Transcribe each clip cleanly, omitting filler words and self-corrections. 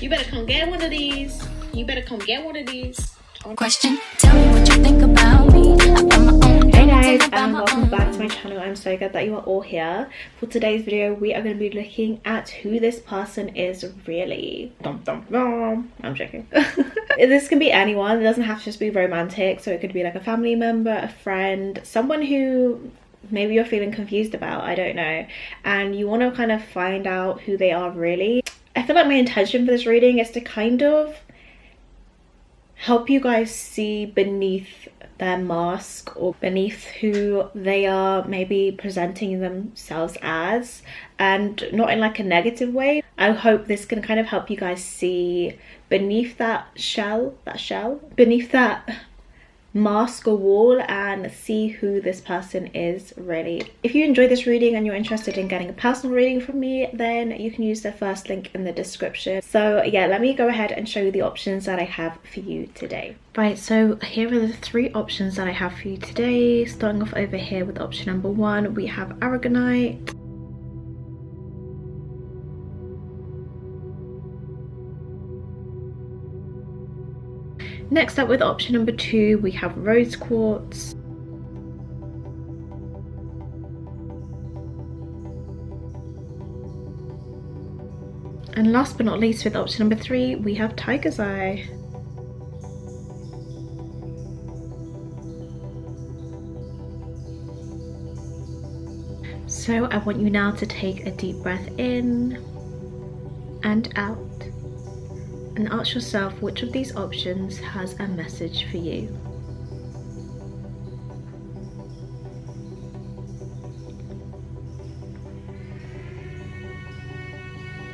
You better come get one of these. You better come get one of these. Question, tell me what you think about me. Hey guys, and welcome back to my channel. I'm so glad that you are all here. For today's video, we are going to be looking at who this person is really. Dum, dum, dum. I'm joking. This can be anyone. It doesn't have to just be romantic. So it could be like a family member, a friend, someone who maybe you're feeling confused about, I don't know, and you want to kind of find out who they are really. I feel like my intention for this reading is to kind of help you guys see beneath their mask or beneath who they are maybe presenting themselves as, and not in like a negative way. I hope this can kind of help you guys see beneath that shell, beneath that mask or wall, and see who this person is really. If you enjoyed this reading and you're interested in getting a personal reading from me, then you can use the first link in the description. So yeah, let me go ahead and show you the options that I have for you today. Right, so here are the 3 options that I have for you today. Starting off over here with option number 1, we have Aragonite. Next up with option number 2, we have Rose Quartz. And last but not least, with option number 3, we have Tiger's Eye. So I want you now to take a deep breath in and out, and ask yourself which of these options has a message for you.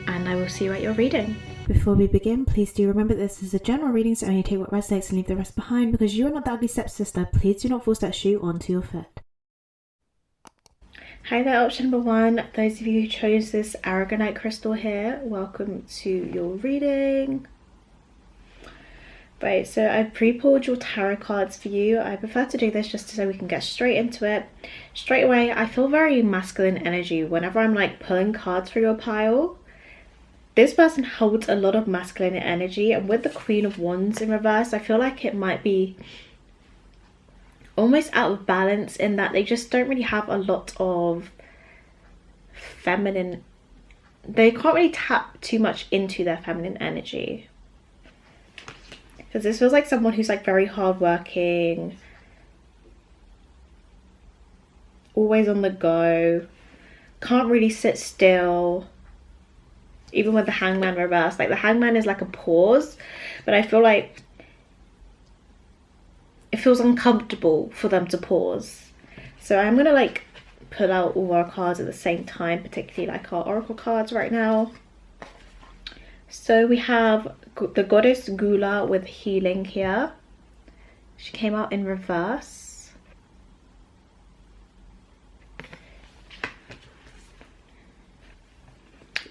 And I will see you at your reading. Before we begin, please do remember this is a general reading, so only take what resonates and leave the rest behind, because you are not the ugly stepsister. Please do not force that shoe onto your foot. Hi there, option number 1. Those of you who chose this Aragonite crystal here, welcome to your reading. Right, so I pre-pulled your tarot cards for you. I prefer to do this just so we can get straight into it. Straight away, I feel very masculine energy whenever I'm like pulling cards for your pile. This person holds a lot of masculine energy, and with the Queen of Wands in reverse, I feel like it might be almost out of balance in that they just don't really have a lot of feminine. They can't really tap too much into their feminine energy. Because this feels like someone who's like very hardworking, always on the go, can't really sit still. Even with the Hangman reverse, like the Hangman is like a pause, but I feel like it feels uncomfortable for them to pause. So I'm gonna like pull out all our cards at the same time, particularly like our oracle cards right now. So we have the goddess Gula with healing here. She came out in reverse.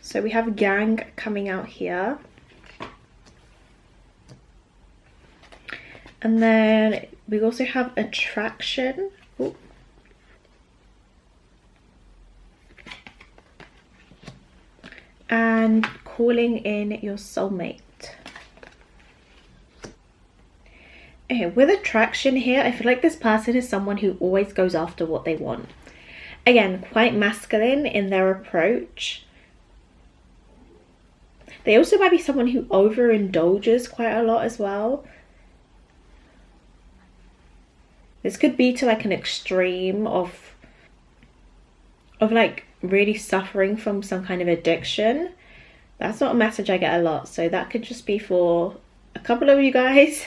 So we have Yang coming out here. And then we also have attraction. Ooh. And calling in your soulmate. Okay, with attraction here, I feel like this person is someone who always goes after what they want. Again, quite masculine in their approach. They also might be someone who overindulges quite a lot as well. This could be to like an extreme of like really suffering from some kind of addiction. That's not a message I get a lot, so that could just be for a couple of you guys.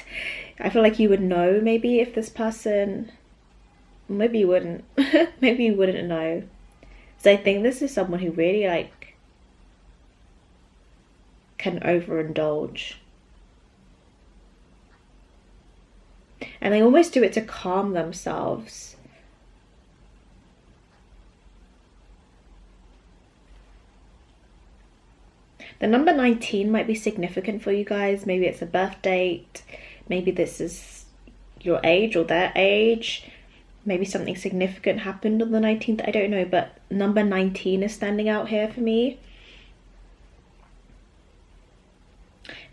I feel like you would know maybe if this person, maybe you wouldn't. Maybe you wouldn't know. So I think this is someone who really like can overindulge. And they almost do it to calm themselves. The number 19 might be significant for you guys. Maybe it's a birth date. Maybe this is your age or their age. Maybe something significant happened on the 19th. I don't know, but number 19 is standing out here for me.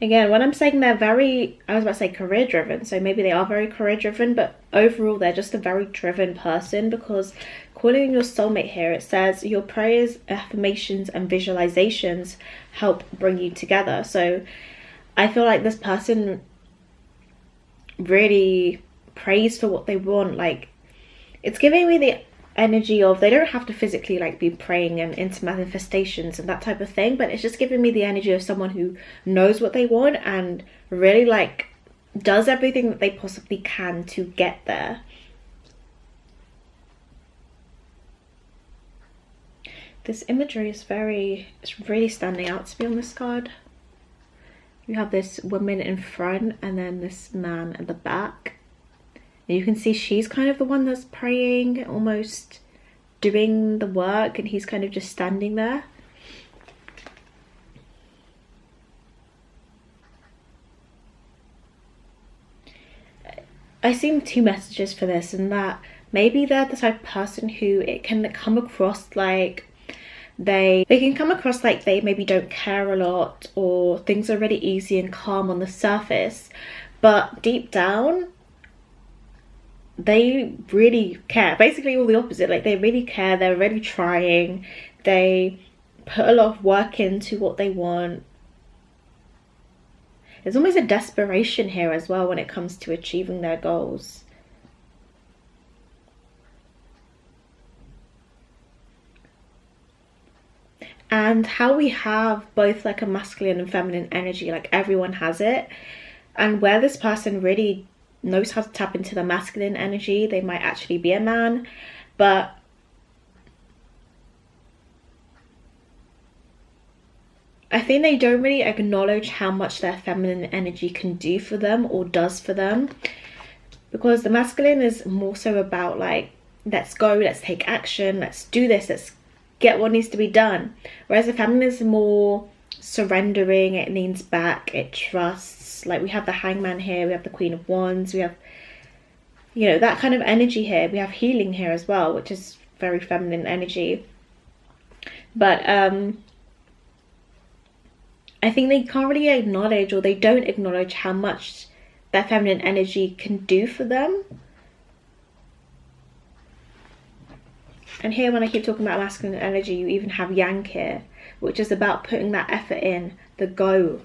Again, when I'm saying they're very, I was about to say career driven, so maybe they are very career driven, but overall they're just a very driven person, because calling your soulmate here, it says your prayers, affirmations and visualizations help bring you together. So I feel like this person really prays for what they want. Like, it's giving me the energy of, they don't have to physically like be praying and into manifestations and that type of thing, but it's just giving me the energy of someone who knows what they want and really like does everything that they possibly can to get there. This imagery is it's really standing out to me on this card. You have this woman in front and then this man at the back. And you can see she's kind of the one that's praying, almost doing the work, and he's kind of just standing there. I see two messages for this, and that maybe they're the type of person who it can come across like they can come across like they maybe don't care a lot, or things are really easy and calm on the surface, but deep down they really care. Basically all the opposite. Like, they really care, they're really trying, they put a lot of work into what they want. There's almost a desperation here as well when it comes to achieving their goals. And how we have both like a masculine and feminine energy, like everyone has it, and where this person really knows how to tap into the masculine energy, they might actually be a man, but I think they don't really acknowledge how much their feminine energy can do for them or does for them, because the masculine is more so about like, let's go, let's take action, let's do this, let's get what needs to be done, whereas the feminine is more surrendering, it leans back, it trusts. Like, we have the Hangman here, we have the Queen of Wands, we have, you know, that kind of energy here. We have healing here as well, which is very feminine energy. But I think they can't really acknowledge, or they don't acknowledge how much that feminine energy can do for them. And here, when I keep talking about masculine energy, you even have Yang here, which is about putting that effort in, the go,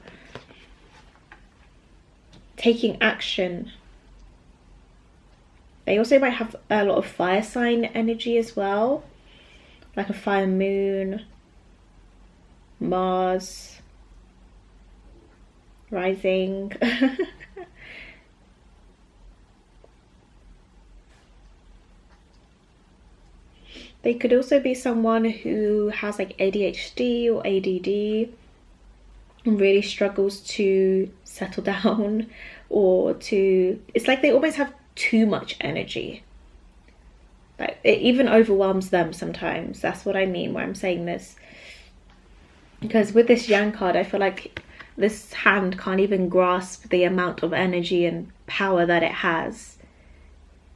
taking action. They also might have a lot of fire sign energy as well, like a fire moon, Mars, rising. They could also be someone who has like ADHD or ADD and really struggles to settle down, or to, it's like they almost have too much energy. Like, it even overwhelms them sometimes. That's what I mean when I'm saying this. Because with this Yang card, I feel like this hand can't even grasp the amount of energy and power that it has.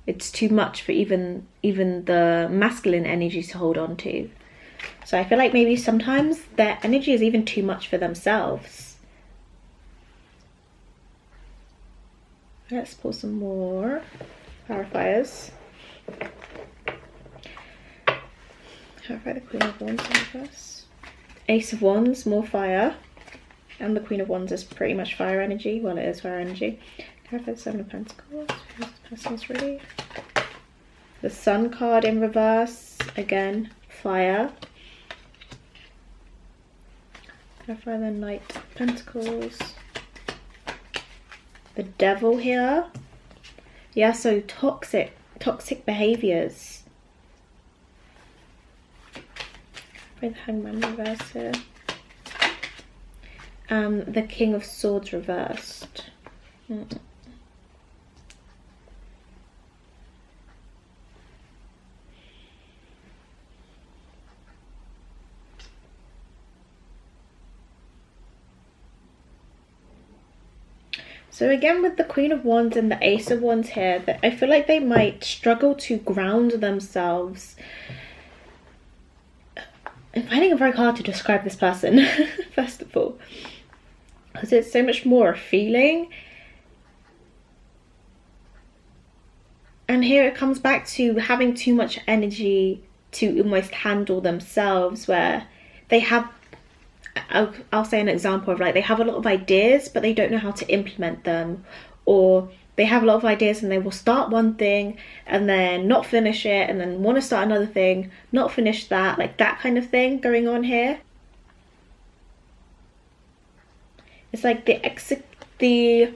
It's too much for even the masculine energy to hold on to. So I feel like maybe sometimes their energy is even too much for themselves. Let's pull some more clarifiers. Clarify the Queen of Wands in reverse. Ace of Wands, more fire. And the Queen of Wands is pretty much fire energy. Well, it is fire energy. Clarify the Seven of Pentacles. This person's ready. The Sun card in reverse. Again, fire. Clarify the Knight of Pentacles. The Devil here. Yeah, so toxic behaviors. Clarify the Hangman reverse here. The King of Swords reversed. So again, with the Queen of Wands and the Ace of Wands here, I feel like they might struggle to ground themselves. I'm finding it very hard to describe this person, first of all. because it's so much more a feeling. And here it comes back to having too much energy to almost handle themselves, where they have, I'll say an example of like, they have a lot of ideas but they don't know how to implement them, or they have a lot of ideas and they will start one thing and then not finish it, and then want to start another thing, not finish that, like that kind of thing going on here. It's like the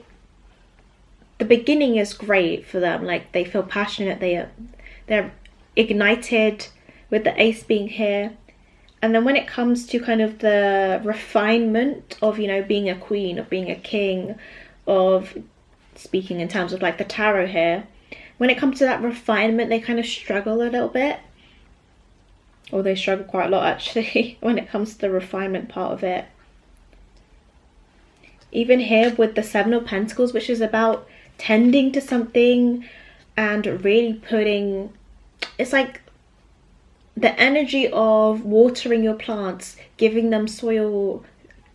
beginning is great for them, like they feel passionate, they're ignited with the ace being here. And then when it comes to kind of the refinement of, you know, being a queen, of being a king, of speaking in terms of like the tarot here, when it comes to that refinement, they kind of struggle a little bit, or they struggle quite a lot actually when it comes to the refinement part of it. Even here with the Seven of Pentacles, which is about tending to something and really putting, it's like the energy of watering your plants, giving them soil.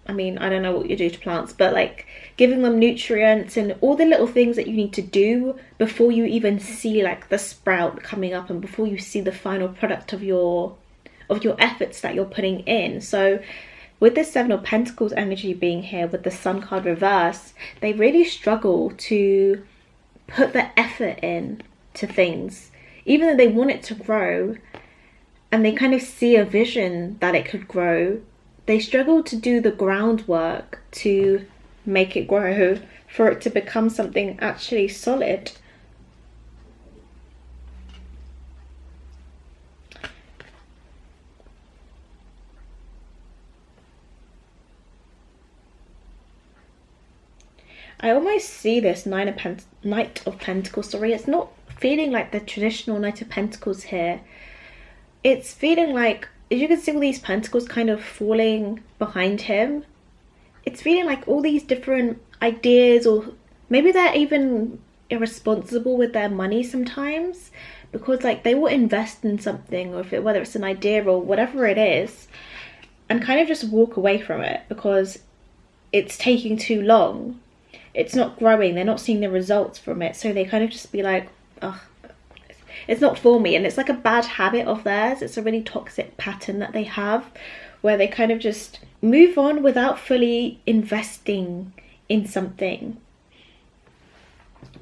I mean, I don't know what you do to plants, but like giving them nutrients and all the little things that you need to do before you even see like the sprout coming up, and before you see the final product of your efforts that you're putting in. So with the Seven of Pentacles energy being here with the Sun card reverse, they really struggle to put the effort in to things, even though they want it to grow and they kind of see a vision that it could grow. They struggle to do the groundwork to make it grow, for it to become something actually solid. I almost see this Knight of Pentacles, sorry. It's not feeling like the traditional Knight of Pentacles here. It's feeling like, as you can see all these pentacles kind of falling behind him, it's feeling like all these different ideas, or maybe they're even irresponsible with their money sometimes, because like they will invest in something, or whether it's an idea or whatever it is, and kind of just walk away from it because it's taking too long. It's not growing, they're not seeing the results from it, so they kind of just be like, ugh, it's not for me. And it's like a bad habit of theirs. It's a really toxic pattern that they have, where they kind of just move on without fully investing in something,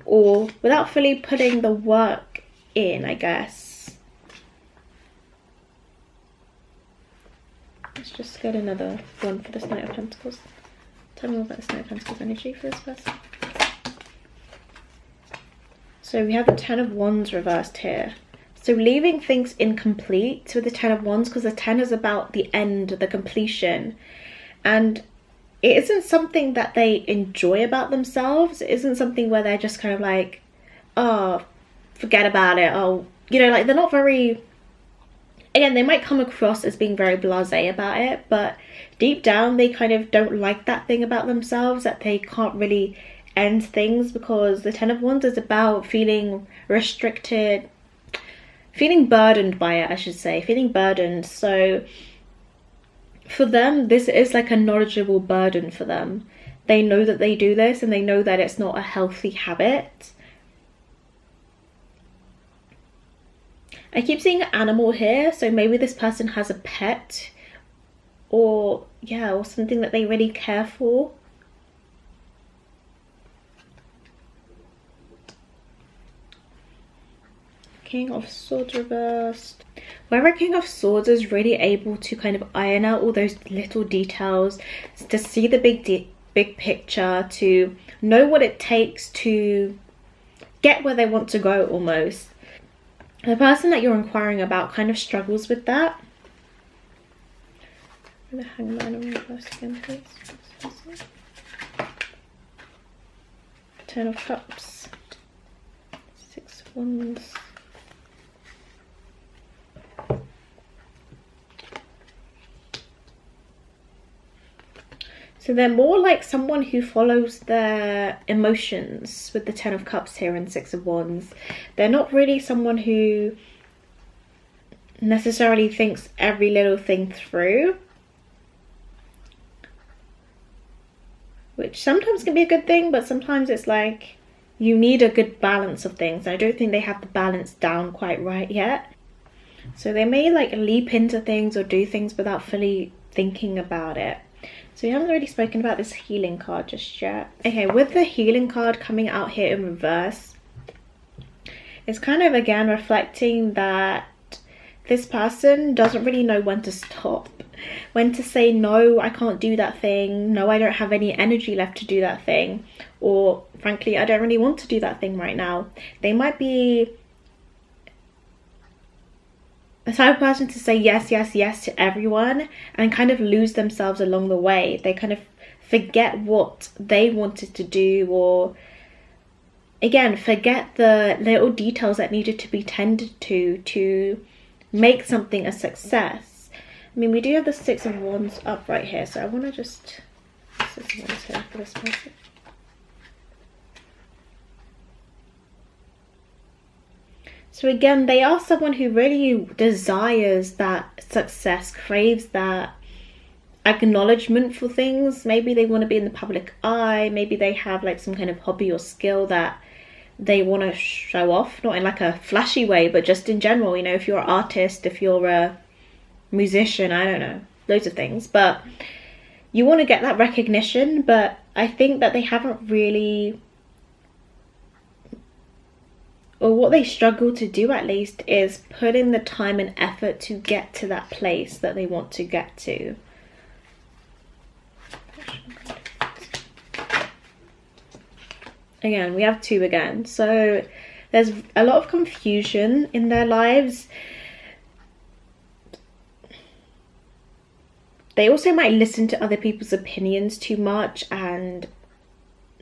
or without fully putting the work in, I guess. Let's just get another one for this Knight of Pentacles. Tell me more about this Knight of Pentacles energy for this person. So we have the Ten of Wands reversed here. So leaving things incomplete with the Ten of Wands, because the 10 is about the end, the completion. And it isn't something that they enjoy about themselves. It isn't something where they're just kind of like, oh, forget about it. Oh, you know, like they're not very, again, they might come across as being very blasé about it, but deep down they kind of don't like that thing about themselves, that they can't really end things, because the Ten of Wands is about feeling restricted, feeling burdened by it, I should say, feeling burdened. So for them, this is like a knowledgeable burden for them. They know that they do this, and they know that it's not a healthy habit. I keep seeing an animal here, so maybe this person has a pet, or yeah, or something that they really care for. King of Swords reversed. Where a King of Swords is really able to kind of iron out all those little details, to see the big picture, to know what it takes to get where they want to go almost. The person that you're inquiring about kind of struggles with that. The Hangman in reverse again, please. Ten of Cups. Six of Wands. So they're more like someone who follows their emotions with the Ten of Cups here and Six of Wands. They're not really someone who necessarily thinks every little thing through. which sometimes can be a good thing, but sometimes it's like you need a good balance of things. I don't think they have the balance down quite right yet. So they may like leap into things or do things without fully thinking about it. So we haven't really spoken about this healing card just yet. Okay, with the healing card coming out here in reverse, it's kind of again reflecting that this person doesn't really know when to stop, when to say, no, I can't do that thing. No, I don't have any energy left to do that thing. Or frankly, I don't really want to do that thing right now. They might be the type of person to say yes, yes, yes to everyone and kind of lose themselves along the way. They kind of forget what they wanted to do, or again, forget the little details that needed to be tended to make something a success. I mean, we do have the Six of Wands up right here, so I want to just Six of Wands here for this person. So again, they are someone who really desires that success, craves that acknowledgement for things. Maybe they want to be in the public eye. Maybe they have like some kind of hobby or skill that they want to show off, not in like a flashy way, but just in general. You know, if you're an artist, if you're a musician, I don't know, loads of things, but you want to get that recognition. But I think that they haven't really, or what they struggle to do at least, is put in the time and effort to get to that place that they want to get to. Again, we have 2 again. So there's a lot of confusion in their lives. They also might listen to other people's opinions too much and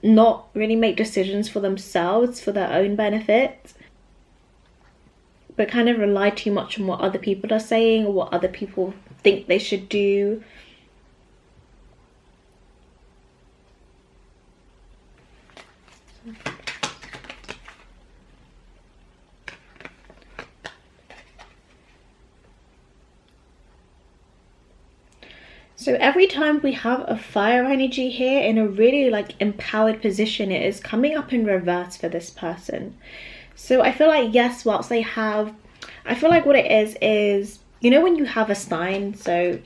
not really make decisions for themselves for their own benefit, but kind of rely too much on what other people are saying or what other people think they should do. So every time we have a fire energy here in a really like empowered position, it is coming up in reverse for this person. So I feel like, yes, whilst they have, I feel like what it is, you know, when you have a sign, so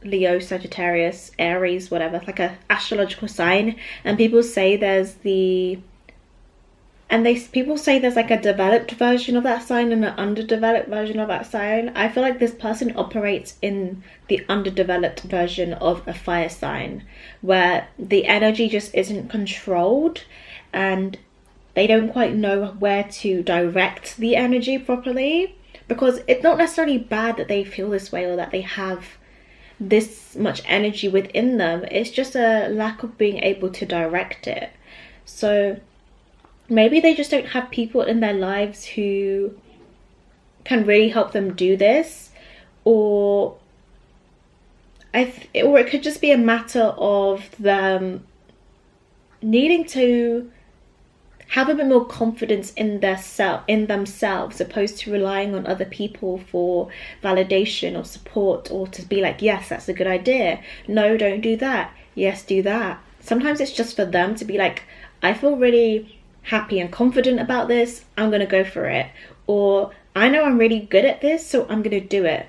Leo, Sagittarius, Aries, whatever, like a astrological sign, and people say there's the, people say there's like a developed version of that sign and an underdeveloped version of that sign. I feel like this person operates in the underdeveloped version of a fire sign, where the energy just isn't controlled and they don't quite know where to direct the energy properly. Because it's not necessarily bad that they feel this way or that they have this much energy within them. It's just a lack of being able to direct it. So maybe they just don't have people in their lives who can really help them do this, or it could just be a matter of them needing to have a bit more confidence in themselves, opposed to relying on other people for validation or support, or to be like, yes, that's a good idea, no, don't do that, yes, do that. Sometimes it's just for them to be like, I feel really happy and confident about this, I'm gonna go for it, or I know I'm really good at this, so I'm gonna do it.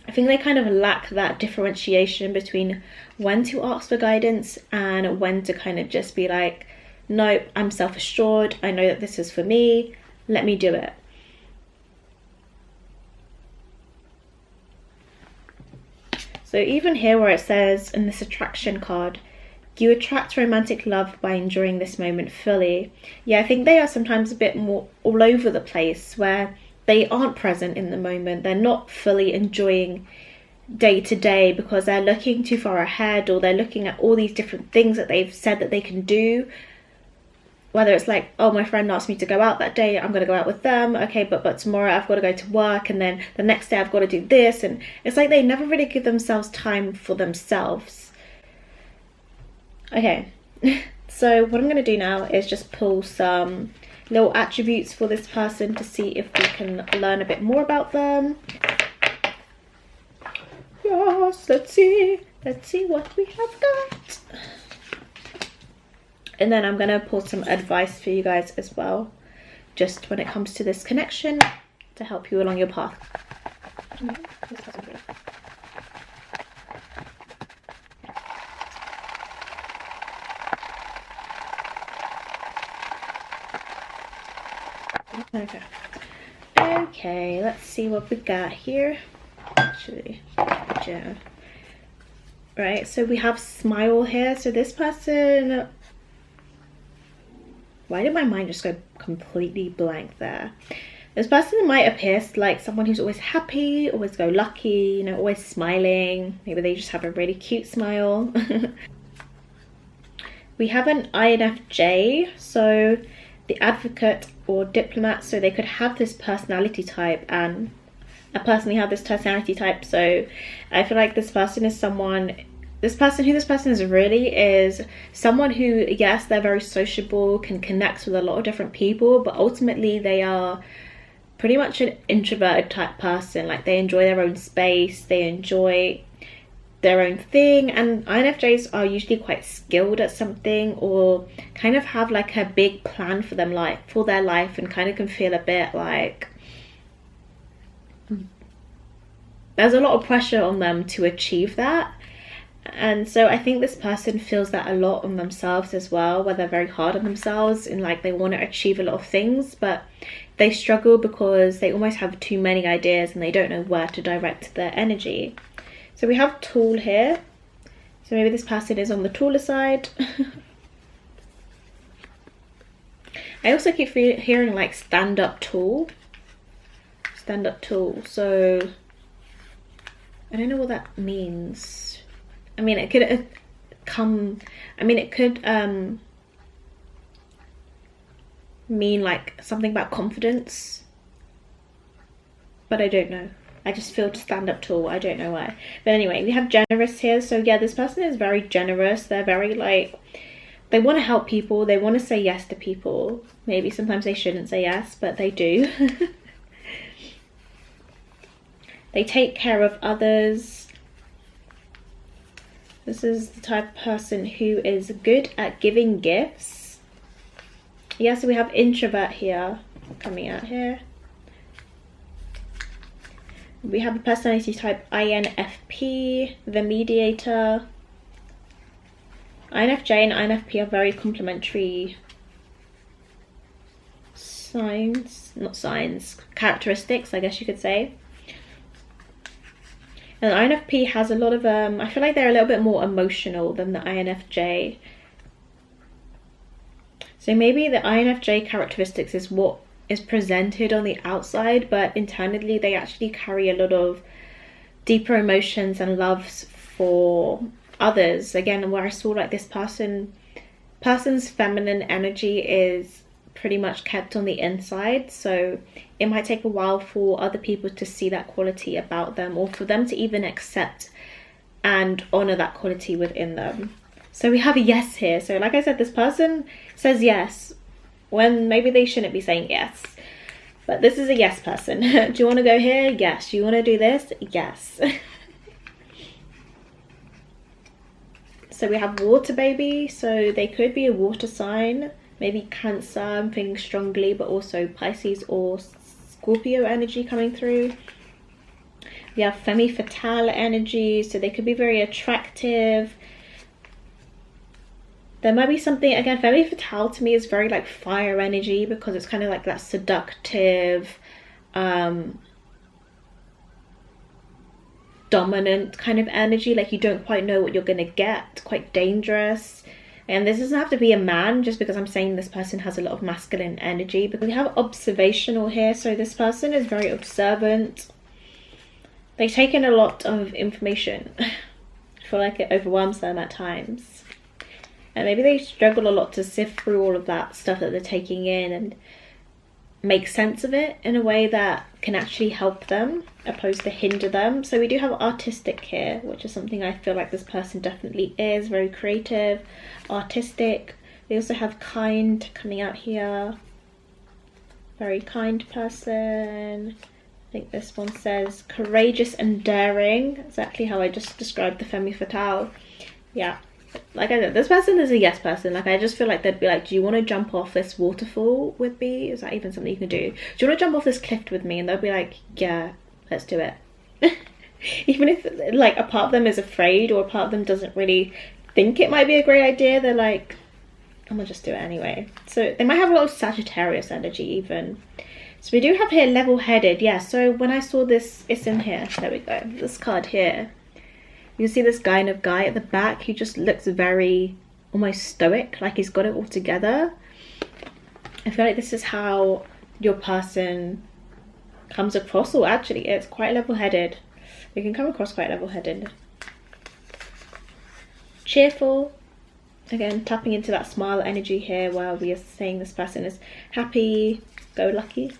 I think they kind of lack that differentiation between when to ask for guidance and when to kind of just be like, no, I'm self-assured, I know that this is for me, let me do it. So even here where it says in this attraction card, you attract romantic love by enjoying this moment fully. Yeah, I think they are sometimes a bit more all over the place, where they aren't present in the moment. They're not fully enjoying day to day because they're looking too far ahead, or they're looking at all these different things that they've said that they can do. Whether it's like, oh, my friend asked me to go out that day, I'm going to go out with them. Okay, but tomorrow I've got to go to work, and then the next day I've got to do this. And it's like they never really give themselves time for themselves. Okay, so what I'm going to do now is just pull some little attributes for this person to see if we can learn a bit more about them. Yes, let's see what we have got. that. And then I'm gonna pull some advice for you guys as well, just when it comes to this connection, to help you along your path. Okay, let's see what we got here. Actually, yeah. Right, so we have smile here. So this person, why did my mind just go completely blank there? This person might appear like someone who's always happy, always go lucky, you know, always smiling. Maybe they just have a really cute smile. We have an INFJ, so the advocate or diplomat, so they could have this personality type, and I personally have this personality type. So I feel like this person is someone, who this person is really is someone who, yes, they're very sociable, can connect with a lot of different people, but ultimately they are pretty much an introverted type person. Like, they enjoy their own space, they enjoy their own thing, and INFJs are usually quite skilled at something, or kind of have like a big plan for them, like for their life, and kind of can feel a bit like there's a lot of pressure on them to achieve that. And so I think this person feels that a lot on themselves as well, where they're very hard on themselves and like they want to achieve a lot of things, but they struggle because they almost have too many ideas and they don't know where to direct their energy. So we have tool here, so maybe this person is on the taller side. I also keep hearing like stand-up tall, so I don't know what that means. I mean, it could mean like something about confidence, but I don't know. I just feel to stand up tall, I don't know why. But anyway, we have generous here. So yeah, this person is very generous. They're very like, they want to help people. They want to say yes to people. Maybe sometimes they shouldn't say yes, but they do. They take care of others. This is the type of person who is good at giving gifts. Yeah, so we have introvert here, coming out here. We have a personality type INFP, the mediator. INFJ and INFP are very complementary characteristics, I guess you could say. And INFP has a lot of, I feel like they're a little bit more emotional than the INFJ. So maybe the INFJ characteristics is what is presented on the outside, but internally they actually carry a lot of deeper emotions and loves for others. Again, where I saw like this person's feminine energy is pretty much kept on the inside, so it might take a while for other people to see that quality about them, or for them to even accept and honor that quality within them. So we have a yes here. So like I said, this person says yes when maybe they shouldn't be saying yes, but this is a yes person. Do you want to go here? Yes. Do you want to do this? Yes. So we have water baby, so they could be a water sign, maybe Cancer, I'm thinking strongly, but also Pisces or Scorpio energy coming through. We have femme fatale energy, so they could be very attractive. There might be something, again, femme fatale to me is very like fire energy, because it's kind of like that seductive, dominant kind of energy, like you don't quite know what you're gonna get, quite dangerous. And this doesn't have to be a man, just because I'm saying this person has a lot of masculine energy. But we have observational here, so this person is very observant. They take in a lot of information. I feel like it overwhelms them at times. And maybe they struggle a lot to sift through all of that stuff that they're taking in and make sense of it in a way that can actually help them, opposed to hinder them. So we do have artistic here, which is something I feel like this person definitely is, very creative, artistic. We also have kind coming out here, very kind person. I think this one says courageous and daring, exactly how I just described the femme fatale. Yeah, like I know this person is a yes person. Like I just feel like they'd be like, do you want to jump off this waterfall with me? Is that even something you can do? Do you want to jump off this cliff with me? And they'll be like, yeah, let's do it. Even if like a part of them is afraid, or a part of them doesn't really think it might be a great idea, they're like, I'm gonna just do it anyway. So they might have a lot of Sagittarius energy even. So we do have here level-headed. Yeah, so when I saw this, it's in here. There we go. This card here. You see this kind of guy at the back. He just looks very almost stoic, like he's got it all together. I feel like this is how your person comes across. Or actually, it's quite level-headed. We can come across quite level-headed. Cheerful. Again, tapping into that smile energy here, where we are saying this person is happy, go lucky.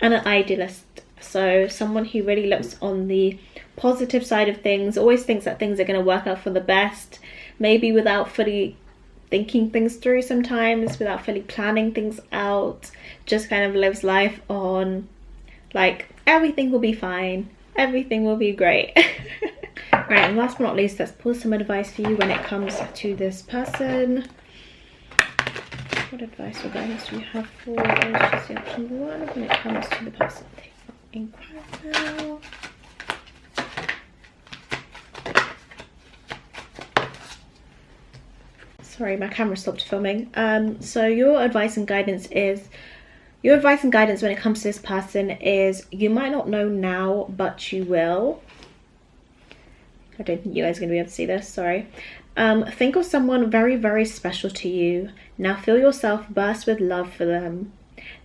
And an idealist, so someone who really looks on the positive side of things, always thinks that things are going to work out for the best, maybe without fully thinking things through sometimes, without fully planning things out, just kind of lives life on like everything will be fine, everything will be great. Right, and last but not least, let's pull some advice for you when it comes to this person. What advice or guidance do you have for just the option 1 when it comes to the person they inquire now? Sorry, my camera stopped filming. So your advice and guidance when it comes to this person is, you might not know now, but you will. I don't think you guys are going to be able to see this, sorry. Think of someone very, very special to you. Now feel yourself burst with love for them.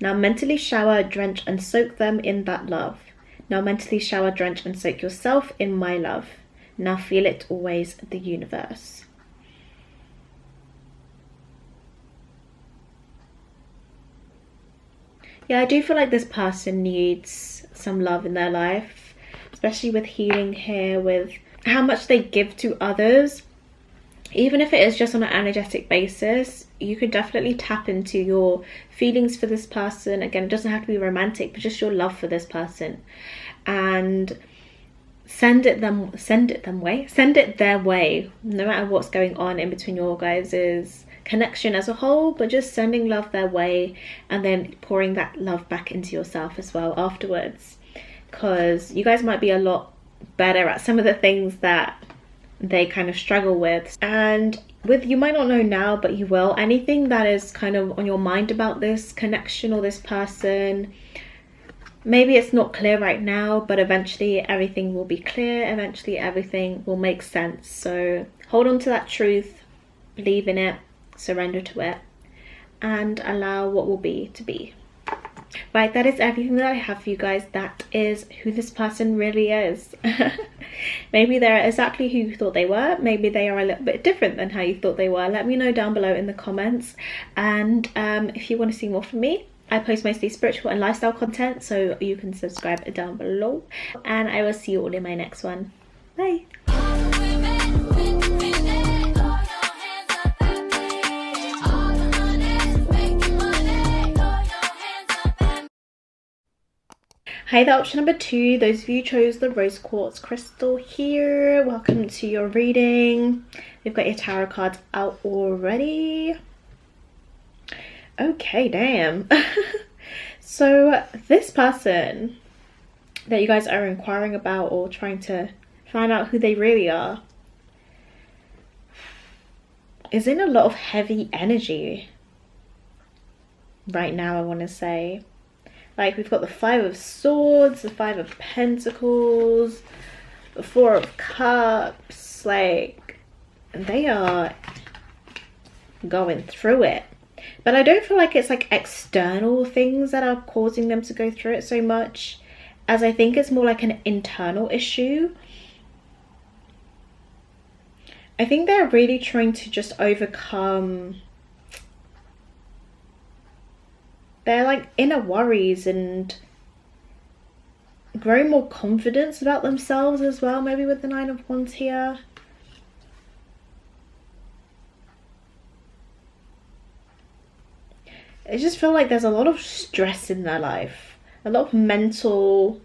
Now mentally shower, drench and soak them in that love. Now mentally shower, drench and soak yourself in my love. Now feel it always, the universe. Yeah, I do feel like this person needs some love in their life, especially with healing here, with how much they give to others. Even if it is just on an energetic basis, you could definitely tap into your feelings for this person. Again, it doesn't have to be romantic, but just your love for this person, and send it their way, no matter what's going on in between your guys' connection as a whole, but just sending love their way and then pouring that love back into yourself as well afterwards, because you guys might be a lot better at some of the things that they kind of struggle with. And with, you might not know now, but you will, anything that is kind of on your mind about this connection or this person, maybe it's not clear right now, but eventually everything will be clear, eventually everything will make sense. So hold on to that truth, believe in it, surrender to it, and allow what will be to be. Right, that is everything that I have for you guys. That is who this person really is. Maybe they're exactly who you thought they were. Maybe they are a little bit different than how you thought they were. Let me know down below in the comments. And if you want to see more from me, I post mostly spiritual and lifestyle content, so you can subscribe down below. And I will see you all in my next one. Bye. Hi there, option number 2. Those of you who chose the rose quartz crystal here, welcome to your reading. We've got your tarot cards out already. Okay, damn. So this person that you guys are inquiring about or trying to find out who they really are is in a lot of heavy energy right now, I want to say. Like, we've got the 5 of Swords, the 5 of Pentacles, the 4 of Cups. Like, they are going through it. But I don't feel like it's like external things that are causing them to go through it so much, as I think it's more like an internal issue. I think they're really trying to just overcome their like inner worries and grow more confidence about themselves as well, maybe with the 9 of Wands here. I just feel like there's a lot of stress in their life, a lot of mental,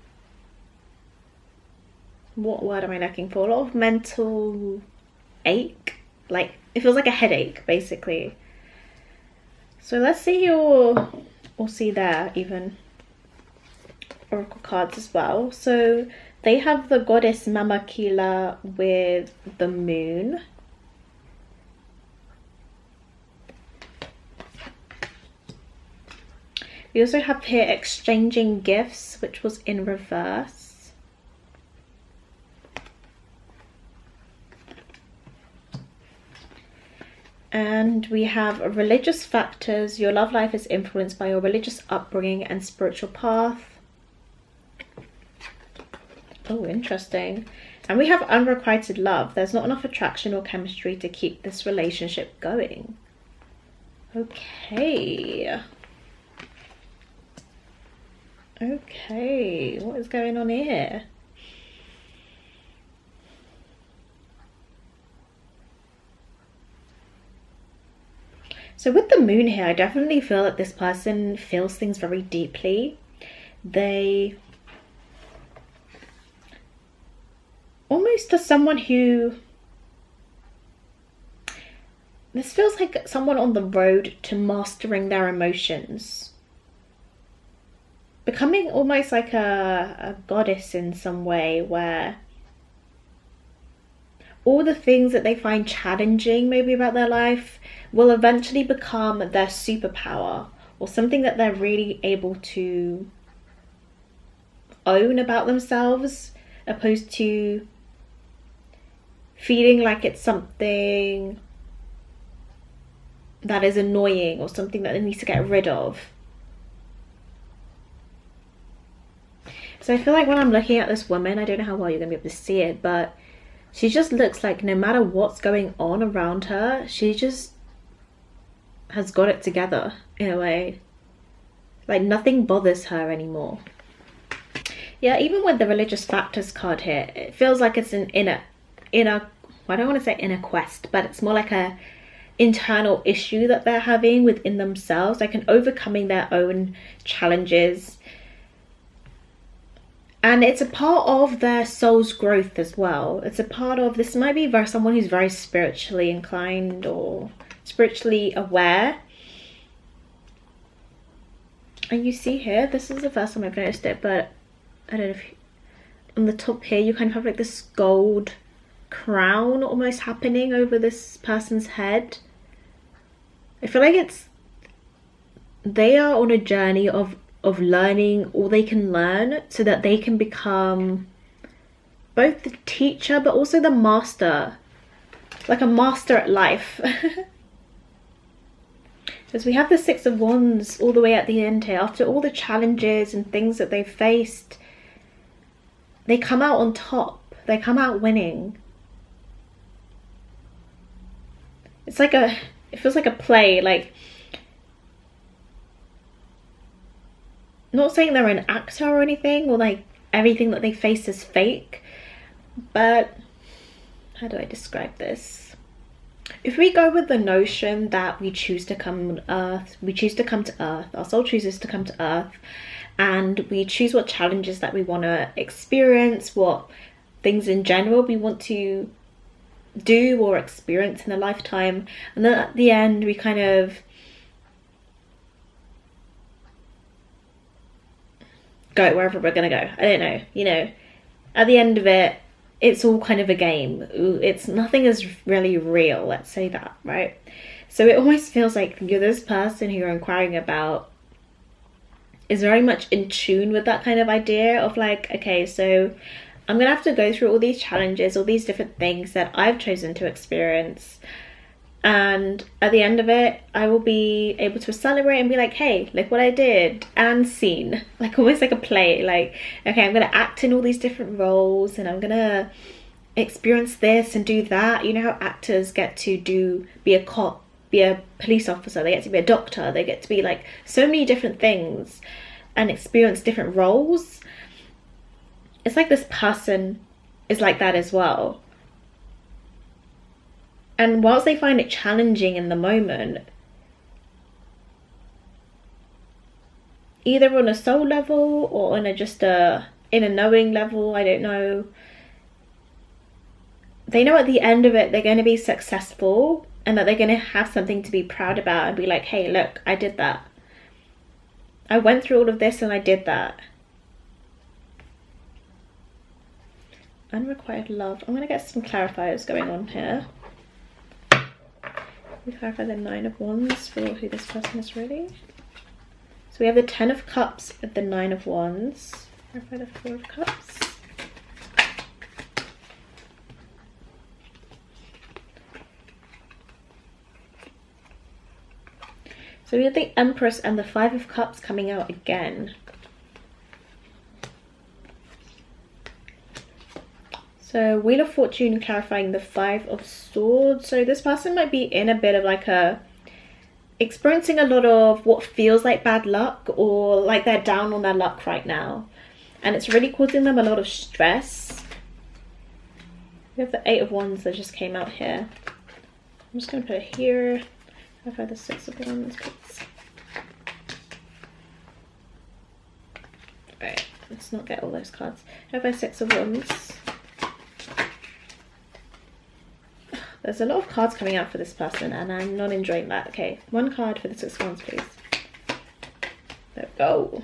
what word am I looking for? A lot of mental ache, like, it feels like a headache, basically. So let's see your, or see there even, oracle cards as well. So they have the goddess Mamakila with the moon. We also have here exchanging gifts, which was in reverse. And we have religious factors. Your love life is influenced by your religious upbringing and spiritual path. Oh, interesting. And we have unrequited love. There's not enough attraction or chemistry to keep this relationship going. Okay. Okay, what is going on here? So with the moon here, I definitely feel that this person feels things very deeply. They almost are someone who, this feels like someone on the road to mastering their emotions. Becoming almost like a goddess in some way, where all the things that they find challenging maybe about their life will eventually become their superpower, or something that they're really able to own about themselves, opposed to feeling like it's something that is annoying or something that they need to get rid of. So I feel like when I'm looking at this woman, I don't know how well you're going to be able to see it, but she just looks like no matter what's going on around her, she just has got it together in a way. Like nothing bothers her anymore. Yeah, even with the religious factors card here, it feels like it's an inner, I don't want to say inner quest, but it's more like a internal issue that they're having within themselves, like an overcoming their own challenges. And it's a part of their soul's growth as well. It's a part of, this might be someone who's very spiritually inclined or spiritually aware. And you see here, this is the first time I've noticed it, but I don't know if on the top here you kind of have like this gold crown almost happening over this person's head. I feel like they are on a journey of learning all they can learn so that they can become both the teacher but also the master, like a master at life. Because we have the Six of Wands all the way at the end here. After all the challenges and things that they've faced, they come out on top. They come out winning. It's like it feels like a play, like, not saying they're an actor or anything, or like everything that they face is fake, but how do I describe this? If we go with the notion that we choose to come on earth, we choose to come to earth, our soul chooses to come to earth, and we choose what challenges that we want to experience, what things in general we want to do or experience in a lifetime, and then at the end we kind of go wherever we're gonna go. I don't know, you know, at the end of it, it's all kind of a game. It's nothing is really real, let's say that, right? So it almost feels like you're this person who you're inquiring about is very much in tune with that kind of idea of like, okay, so I'm gonna have to go through all these challenges, all these different things that I've chosen to experience, and at the end of it I will be able to celebrate and be like, hey, look what I did, and scene, like almost like a play, like, okay, I'm gonna act in all these different roles and I'm gonna experience this and do that. You know how actors get to be a cop, be a police officer, they get to be a doctor, they get to be like so many different things and experience different roles. It's like this person is like that as well. And whilst they find it challenging in the moment, either on a soul level or on a just in a knowing level, I don't know, they know at the end of it they're going to be successful and that they're going to have something to be proud about and be like, hey, look, I did that. I went through all of this and I did that. Unrequited love. I'm going to get some clarifiers going on here. We clarify the 9 of Wands for who this person is really. So we have the 10 of Cups and the 9 of Wands. Clarify the 4 of Cups. So we have the Empress and the 5 of Cups coming out again. So Wheel of Fortune clarifying the 5 of Swords. So this person might be in a bit of like experiencing a lot of what feels like bad luck, or like they're down on their luck right now. And it's really causing them a lot of stress. We have the 8 of Wands that just came out here. I'm just going to put it here. I've had the 6 of Wands, please. Alright, let's not get all those cards. I've had 6 of Wands. There's a lot of cards coming out for this person and I'm not enjoying that. Okay, 1 card for the 6 of Wands, please. There we go.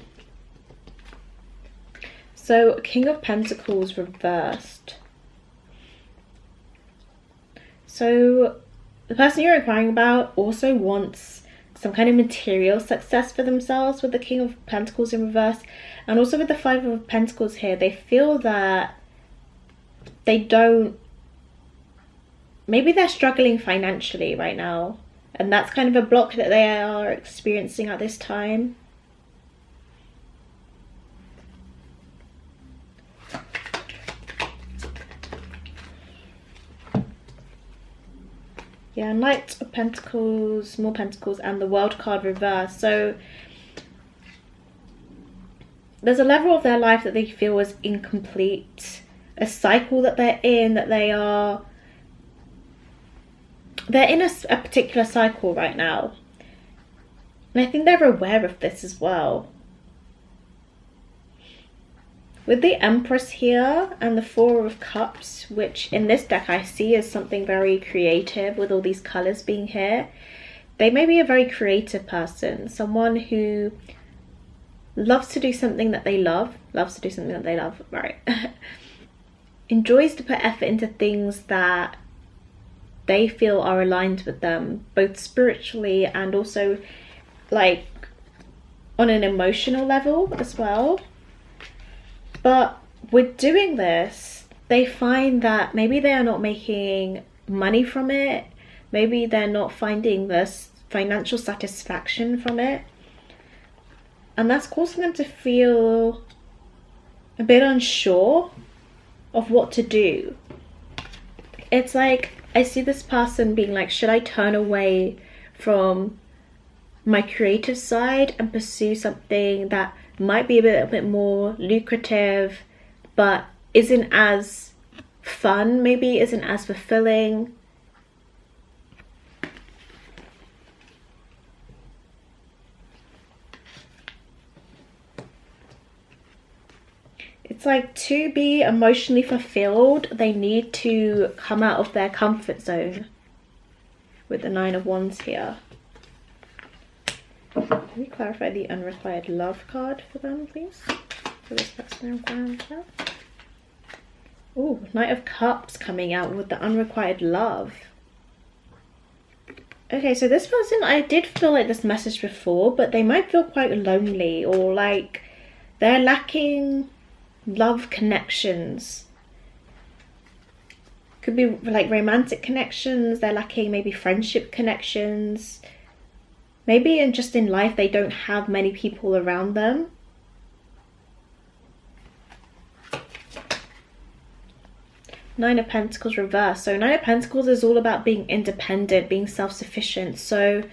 So, King of Pentacles reversed. So, the person you're inquiring about also wants some kind of material success for themselves with the King of Pentacles in reverse. And also with the 5 of Pentacles here, they feel that they don't... Maybe they're struggling financially right now. And that's kind of a block that they are experiencing at this time. Yeah, Knight of Pentacles, more Pentacles, and the World card reversed. So there's a level of their life that they feel is incomplete. A cycle that they're in, that they're in a particular cycle right now. And I think they're aware of this as well. With the Empress here and the 4 of Cups, which in this deck I see as something very creative with all these colours being here. They may be a very creative person. Someone who loves to do something that they love. Right. Enjoys to put effort into things that they feel are aligned with them, both spiritually and also like on an emotional level as well. But with doing this, they find that maybe they are not making money from it. Maybe they're not finding this financial satisfaction from it. And that's causing them to feel a bit unsure of what to do. It's like, I see this person being like, should I turn away from my creative side and pursue something that might be a little bit more lucrative but isn't as fun, maybe isn't as fulfilling? It's like, to be emotionally fulfilled, they need to come out of their comfort zone with the 9 of Wands here. Can we clarify the unrequited love card for them, please? For this person around here. Oh, Knight of Cups coming out with the unrequited love. Okay, so this person, I did feel like this message before, but they might feel quite lonely, or like they're lacking love connections. Could be like romantic connections. They're lacking maybe friendship connections. Maybe just in life they don't have many people around them. Nine of Pentacles reversed. So 9 of Pentacles is all about being independent, being self-sufficient. So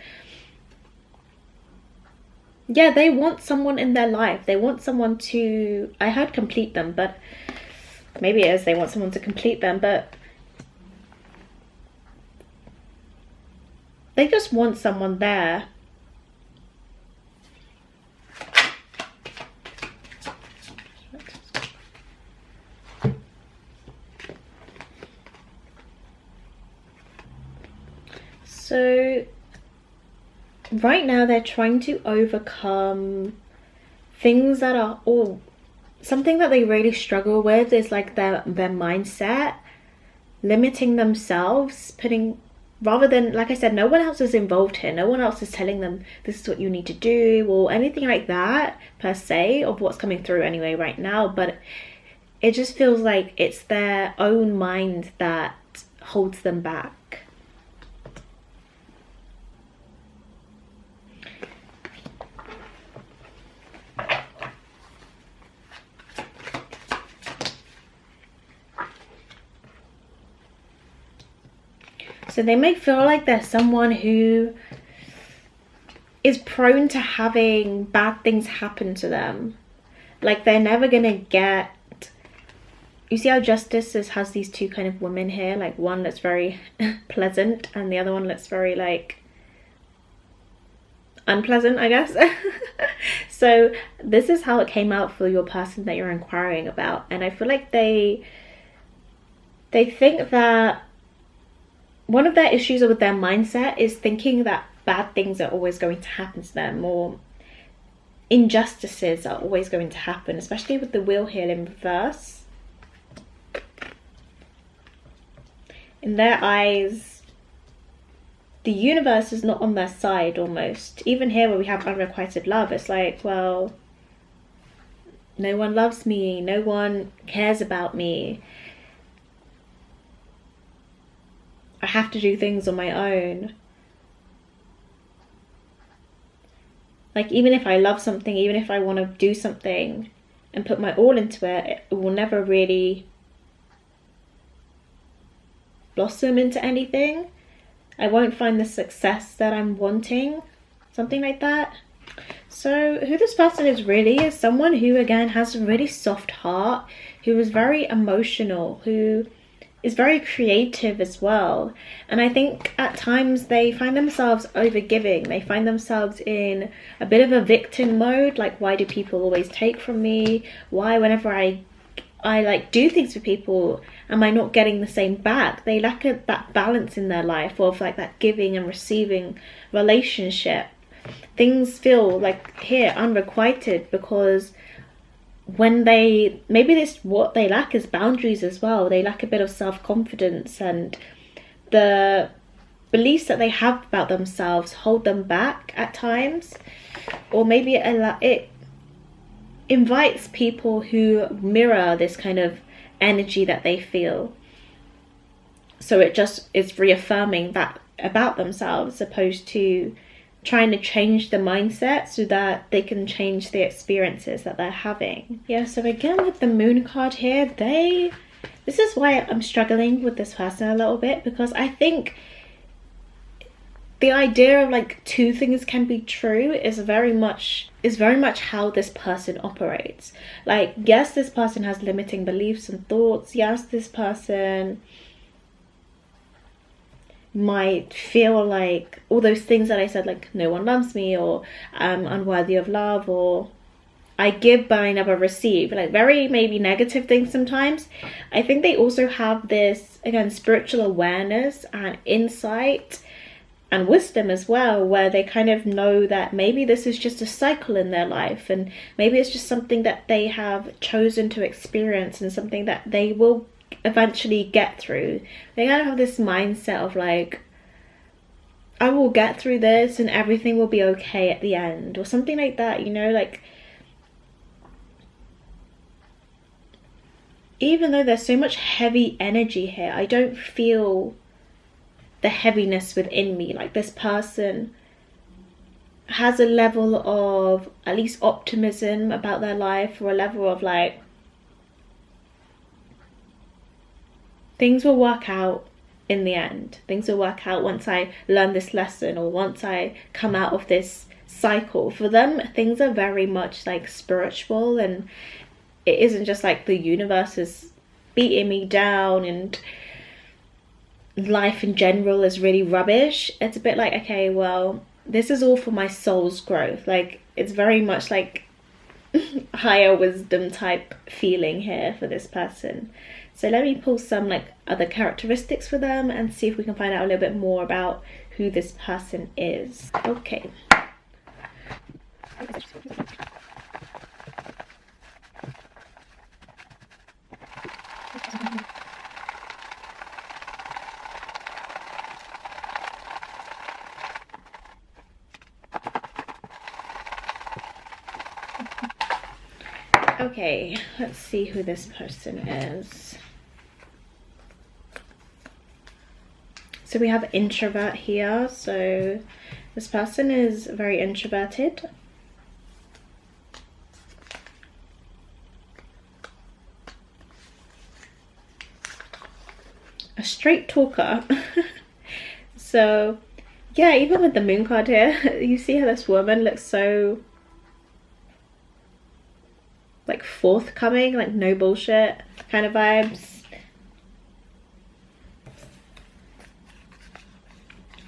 yeah, they want someone in their life. They want someone to, I heard complete them, but maybe it is they want someone to complete them, but they just want someone there. So right now they're trying to overcome things that are all something that they really struggle with is like their mindset, limiting themselves, putting, rather than, like I said, no one else is involved here, no one else is telling them this is what you need to do or anything like that per se, of what's coming through anyway right now, but it just feels like it's their own mind that holds them back. So they may feel like they're someone who is prone to having bad things happen to them. Like they're never gonna get, you see how Justice has these two kind of women here, like one that's very pleasant and the other one that's very like unpleasant, I guess. So this is how it came out for your person that you're inquiring about, and I feel like they think that one of their issues with their mindset is thinking that bad things are always going to happen to them, or injustices are always going to happen, especially with the wheel here in reverse. In their eyes, the universe is not on their side almost. Even here where we have unrequited love, it's like, well, no one loves me, no one cares about me. I have to do things on my own. Like even if I love something, even if I want to do something and put my all into it, it will never really blossom into anything. I won't find the success that I'm wanting, something like that. So who this person is really is someone who again has a really soft heart, who is very emotional, who is very creative as well. And I think at times they find themselves overgiving. They find themselves in a bit of a victim mode, like why do people always take from me? Why whenever I like do things for people, am I not getting the same back? They lack that balance in their life of like that giving and receiving relationship. Things feel like here unrequited because when they, maybe this what they lack is boundaries as well. They lack a bit of self-confidence, and the beliefs that they have about themselves hold them back at times, or maybe it invites people who mirror this kind of energy that they feel, so it just is reaffirming that about themselves, opposed to trying to change the mindset so that they can change the experiences that they're having. Yeah, so again with the moon card here, this is why I'm struggling with this person a little bit, because I think the idea of like two things can be true is very much how this person operates. Like, yes, this person has limiting beliefs and thoughts. Yes, this person might feel like all those things that I said, like no one loves me, or I'm unworthy of love, or I give but I never receive, like very maybe negative things sometimes. I think they also have this, again, spiritual awareness and insight and wisdom as well, where they kind of know that maybe this is just a cycle in their life, and maybe it's just something that they have chosen to experience and something that they will eventually get through. They kind of have this mindset of like, I will get through this and everything will be okay at the end, or something like that, you know. Like, even though there's so much heavy energy here, I don't feel the heaviness within me. Like, this person has a level of at least optimism about their life, or a level of like, things will work out in the end. Things will work out once I learn this lesson, or once I come out of this cycle. For them, things are very much like spiritual, and it isn't just like the universe is beating me down and life in general is really rubbish. It's a bit like, okay, well, this is all for my soul's growth. Like, it's very much like higher wisdom type feeling here for this person. So let me pull some like other characteristics for them and see if we can find out a little bit more about who this person is. Okay. Okay, let's see who this person is. So we have introvert here. So this person is very introverted. A straight talker. So yeah, even with the moon card here, you see how this woman looks so like forthcoming, like no bullshit kind of vibes.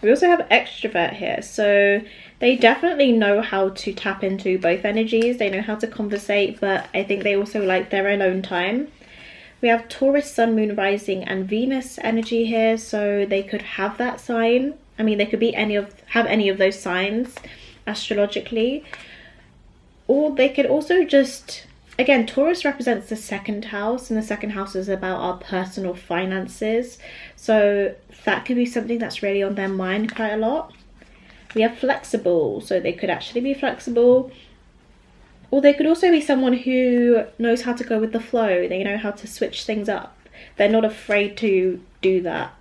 We also have extrovert here, so they definitely know how to tap into both energies. They know how to conversate, but I think they also like their alone time. We have Taurus, Sun, Moon, Rising, and Venus energy here, so they could have that sign. I mean, they could be have any of those signs astrologically, or they could also just, again, Taurus represents the second house, and the second house is about our personal finances. So that could be something that's really on their mind quite a lot. We have flexible, so they could actually be flexible. Or they could also be someone who knows how to go with the flow. They know how to switch things up. They're not afraid to do that.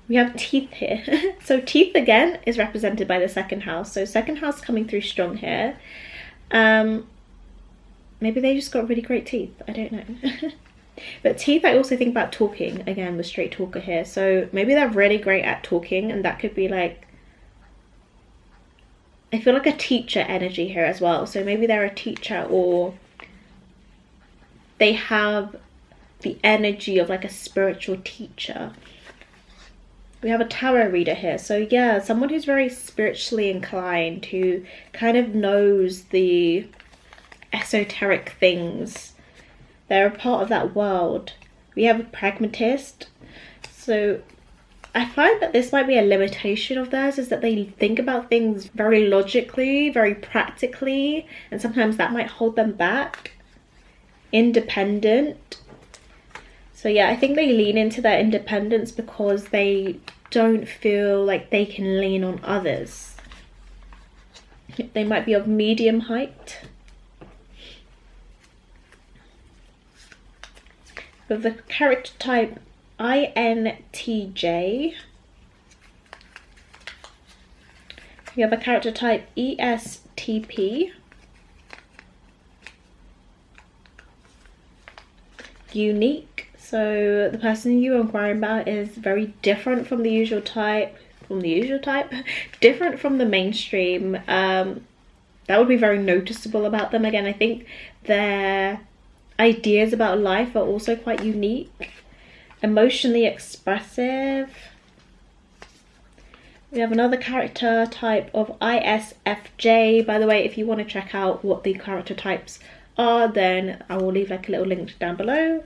We have teeth here. So teeth, again, is represented by the second house. So second house coming through strong here. Maybe they just got really great teeth. I don't know. But teeth, I also think about talking. Again, the straight talker here. So maybe they're really great at talking, and that could be like, I feel like a teacher energy here as well. So maybe they're a teacher, or they have the energy of like a spiritual teacher. We have a tarot reader here. So yeah, someone who's very spiritually inclined, who kind of knows the esoteric things. They're a part of that world. We have a pragmatist. So I find that this might be a limitation of theirs, is that they think about things very logically, very practically, and sometimes that might hold them back. Independent. So yeah, I think they lean into their independence because they don't feel like they can lean on others. They might be of medium height. With the character type INTJ. We have a character type ESTP. Unique. So the person you're inquiring about is very different from the usual type. Different from the mainstream. That would be very noticeable about them. Again, I think their ideas about life are also quite unique. Emotionally expressive. We have another character type of ISFJ. By the way, if you want to check out what the character types are, then I will leave like a little link down below.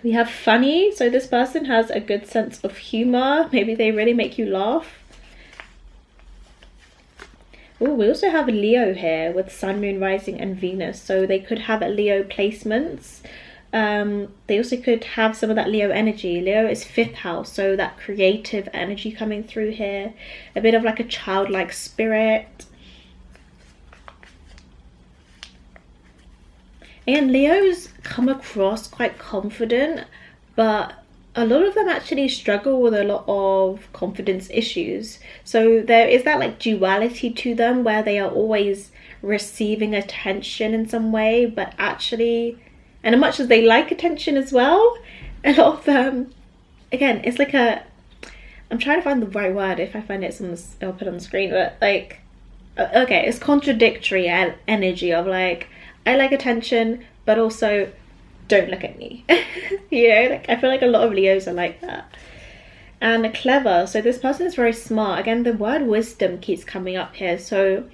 We have funny. So this person has a good sense of humor. Maybe they really make you laugh. Oh, we also have Leo here with Sun, Moon, Rising, and Venus. So they could have a Leo placements. They also could have some of that Leo energy. Leo is 5th house, so that creative energy coming through here. A bit of like a childlike spirit. And Leos come across quite confident, but a lot of them actually struggle with a lot of confidence issues. So there is that like duality to them, where they are always receiving attention in some way, but actually, and as much as they like attention as well, a lot of them, again, it's like a, I'm trying to find the right word. If I find it, I'll put it on the screen, but like, okay, it's contradictory energy of like, I like attention, but also don't look at me. You know, like I feel like a lot of Leos are like that. And clever, so this person is very smart. Again, the word wisdom keeps coming up here. So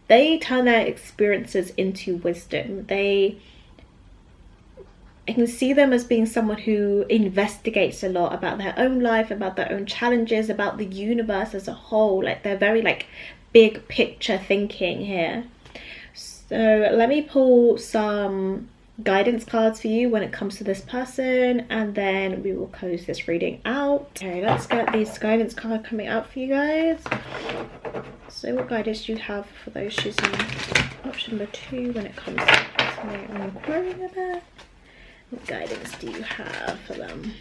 they turn their experiences into wisdom. They I can see them as being someone who investigates a lot about their own life, about their own challenges, about the universe as a whole. Like, they're very like big picture thinking here. So let me pull some guidance cards for you when it comes to this person, and then we will close this reading out. Okay, let's get these guidance cards coming out for you guys. So what guidance do you have for those choosing option number 2 when it comes to personally inquiring about? What guidance do you have for them?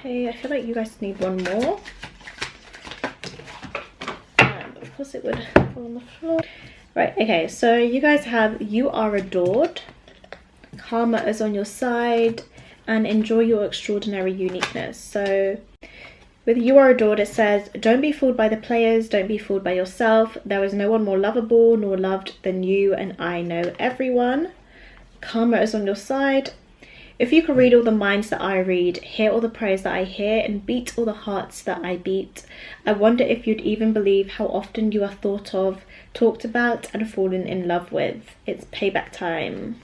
Okay, I feel like you guys need one more. Of course it would fall on the floor. Right, okay, so you guys have you are adored, karma is on your side, and enjoy your extraordinary uniqueness. So with you are adored, it says, don't be fooled by the players, don't be fooled by yourself. There is no one more lovable nor loved than you, and I know everyone. Karma is on your side. If you could read all the minds that I read, hear all the prayers that I hear, and beat all the hearts that I beat, I wonder if you'd even believe how often you are thought of, talked about, and fallen in love with. It's payback time.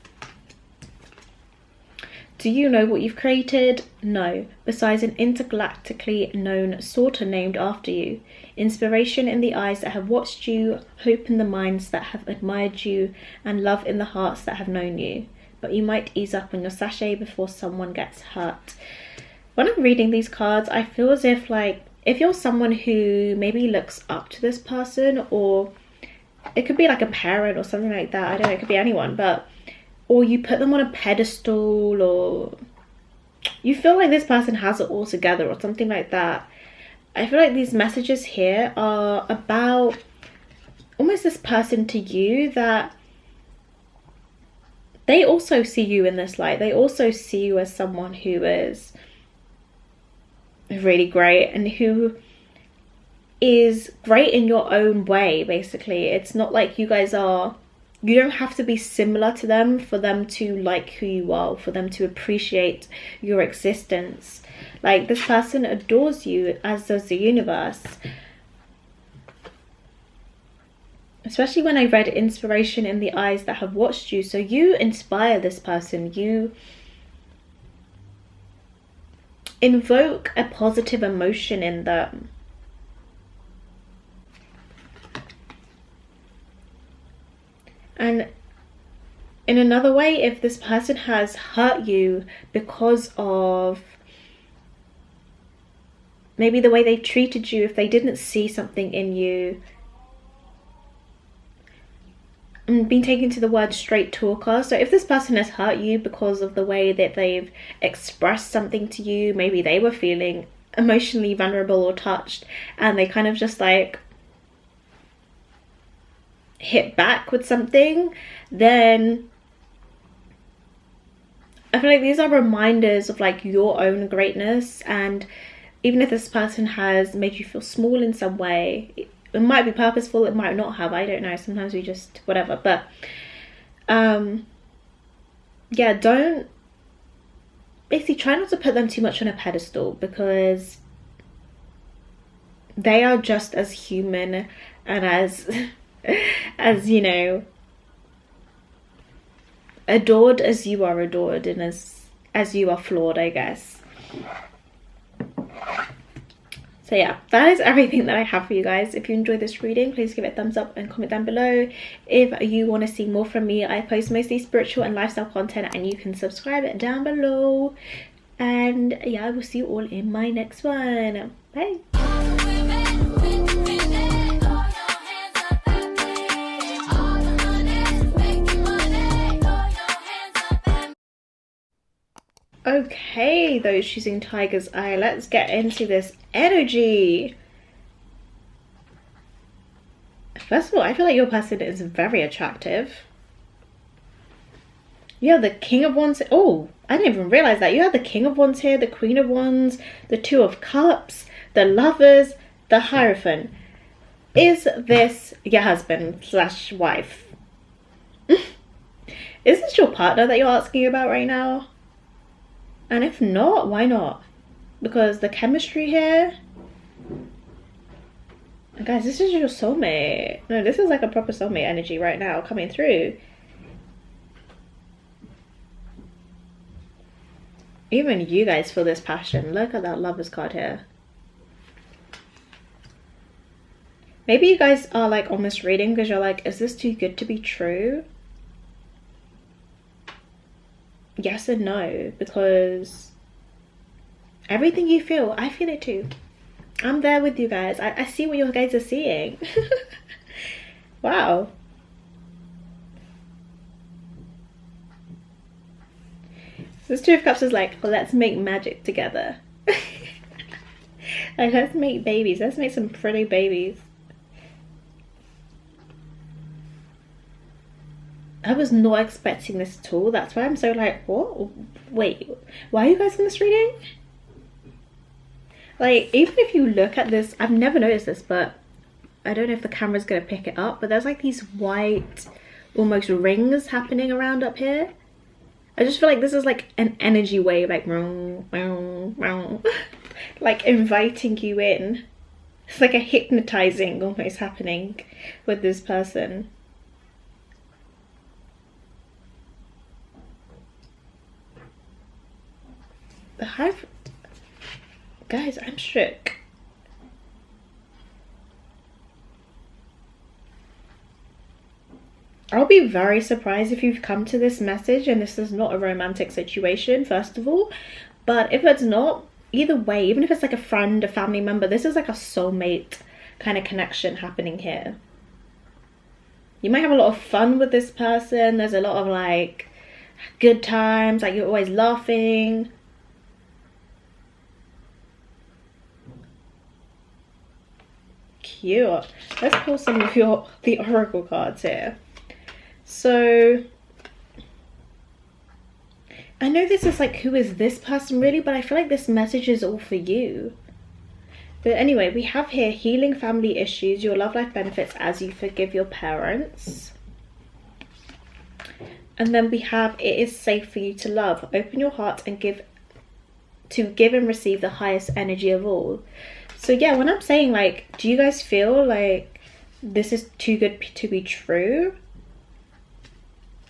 Do you know what you've created? No, besides an intergalactically known sorter named after you. Inspiration in the eyes that have watched you, hope in the minds that have admired you, and love in the hearts that have known you. But you might ease up on your sachet before someone gets hurt. When I'm reading these cards, I feel as if, like, if you're someone who maybe looks up to this person, or it could be like a parent or something like that, I don't know, it could be anyone, but or you put them on a pedestal, or you feel like this person has it all together or something like that. I feel like these messages here are about almost this person to you that they also see you in this light. They also see you as someone who is really great and who is great in your own way, basically. It's not like you guys are, you don't have to be similar to them for them to like who you are, for them to appreciate your existence. Like, this person adores you, as does the universe. Especially when I read inspiration in the eyes that have watched you. So you inspire this person. You invoke a positive emotion in them. And in another way, if this person has hurt you because of maybe the way they treated you, if they didn't see something in you, I'm being taken to the word straight talker. So if this person has hurt you because of the way that they've expressed something to you, maybe they were feeling emotionally vulnerable or touched, and they kind of just like hit back with something, then I feel like these are reminders of like your own greatness. And even if this person has made you feel small in some way, it might be purposeful, it might not have, I don't know, sometimes we just whatever, but yeah, don't basically try not to put them too much on a pedestal, because they are just as human and as as, you know, adored as you are adored, and as you are flawed, I guess. So yeah, that is everything that I have for you guys. If you enjoyed this reading, please give it a thumbs up and comment down below. If you want to see more from me, I post mostly spiritual and lifestyle content, and you can subscribe it down below. And yeah, I will see you all in my next one. Bye. Okay, those choosing Tiger's Eye, let's get into this energy. First of all, I feel like your person is very attractive. You have the King of Wands. Oh, I didn't even realize that. You have the King of Wands here, the Queen of Wands, the Two of Cups, the Lovers, the Hierophant. Is this your husband slash wife? Is this your partner that you're asking about right now? And if not, why not? Because the chemistry here, guys, this is your soulmate. No, this is like a proper soulmate energy right now coming through. Even you guys feel this passion. Look at that Lovers card here. Maybe you guys are like on this reading because you're like, is this too good to be true? Yes and no, because everything you feel, I feel it too. I'm there with you guys. I see what you guys are seeing. Wow. This Two of Cups is like, let's make magic together. Like, let's make babies. Let's make some pretty babies. I was not expecting this at all. That's why I'm so like, what? Wait, why are you guys in this reading? Like, even if you look at this, I've never noticed this, but I don't know if the camera's gonna pick it up, but there's like these white, almost rings happening around up here. I just feel like this is like an energy wave, like like inviting you in. It's like a hypnotizing almost happening with this person. The hive, guys, I'm shook. I'll be very surprised if you've come to this message and this is not a romantic situation, first of all. But if it's not, either way, even if it's like a friend, a family member, this is like a soulmate kind of connection happening here. You might have a lot of fun with this person. There's a lot of like good times, like you're always laughing. Cute. Let's pull some of the oracle cards here. So I know this is like, who is this person really, but I feel like this message is all for you. But anyway, we have here healing family issues, your love life benefits as you forgive your parents. And then we have, it is safe for you to love, open your heart and give and receive the highest energy of all. So yeah, when I'm saying like, do you guys feel like this is too good to be true?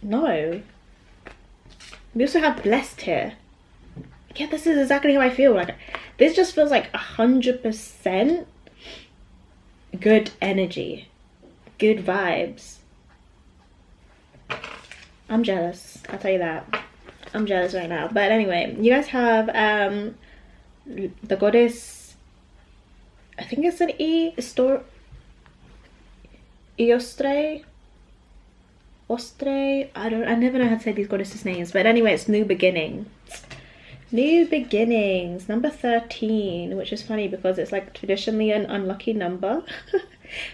No. We also have blessed here. Yeah, this is exactly how I feel. Like, this just feels like 100% good energy, good vibes. I'm jealous, I'll tell you that. I'm jealous right now. But anyway, you guys have the goddess, I think it's an Eostre. I never know how to say these goddesses' names, but anyway, it's new beginnings. New beginnings, number 13, which is funny because it's like traditionally an unlucky number.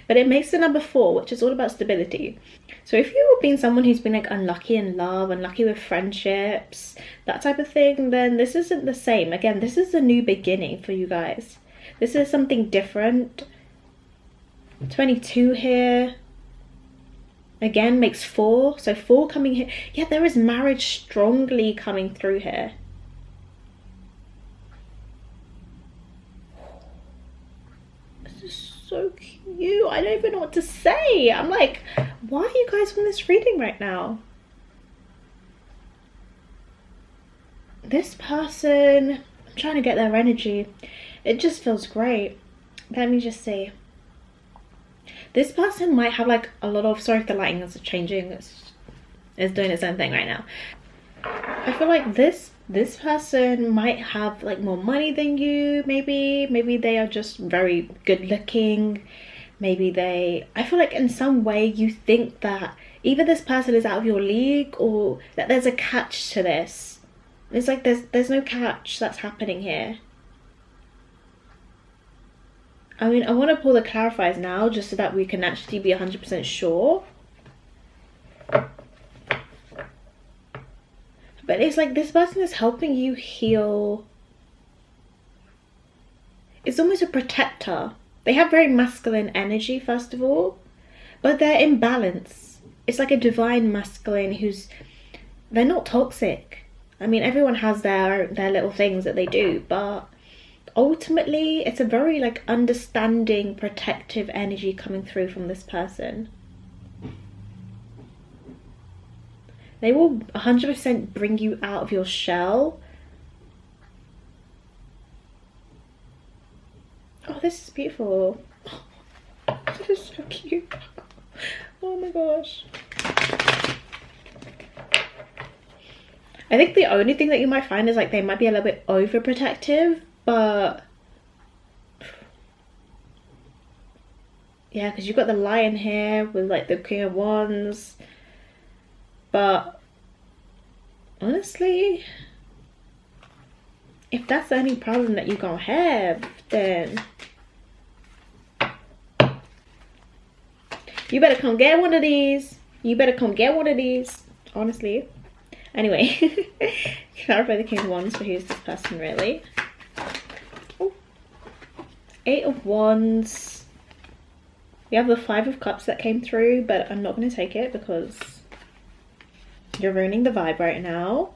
But it makes the number 4, which is all about stability. So if you've been someone who's been like unlucky in love, unlucky with friendships, that type of thing, then this isn't the same. Again, this is a new beginning for you guys. This is something different. 22 here. Again, makes 4. So 4 coming here. Yeah, there is marriage strongly coming through here. This is so cute. I don't even know what to say. I'm like, why are you guys on this reading right now? This person, I'm trying to get their energy. It just feels great. Let me just see. This person might have like a lot of, sorry if the lighting is changing, it's doing its own thing right now. I feel like this person might have like more money than you, maybe they are just very good looking. Maybe I feel like in some way you think that either this person is out of your league or that there's a catch to this. It's like there's no catch that's happening here. I mean, I want to pull the clarifiers now just so that we can actually be 100% sure. But it's like this person is helping you heal. It's almost a protector. They have very masculine energy, first of all, but they're in balance. It's like a divine masculine they're not toxic. I mean, everyone has their little things that they do, but ultimately it's a very like understanding, protective energy coming through from this person. They will 100% bring you out of your shell. Oh, this is beautiful. This is so cute. Oh my gosh. I think the only thing that you might find is like they might be a little bit overprotective, but yeah, because you've got the lion here with like the King of Wands. But honestly, if that's the only problem that you're gonna have, then you better come get one of these. You better come get one of these, honestly. Anyway, clarify the King of Wands for who's this person really. Ooh. 8 of Wands. We have the 5 of Cups that came through, but I'm not going to take it because you're ruining the vibe right now.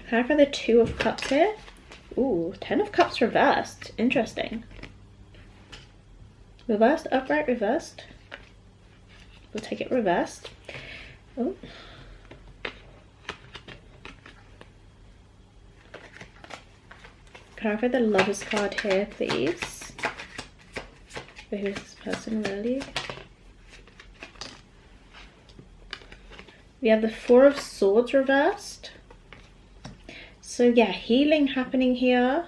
Clarify the 2 of Cups here. Ooh, 10 of Cups reversed. Interesting. Reversed, upright, reversed. We'll take it reversed. Oh. Clarify the Lover's card here, please. For who's this person really? We have the 4 of Swords reversed. So yeah, healing happening here.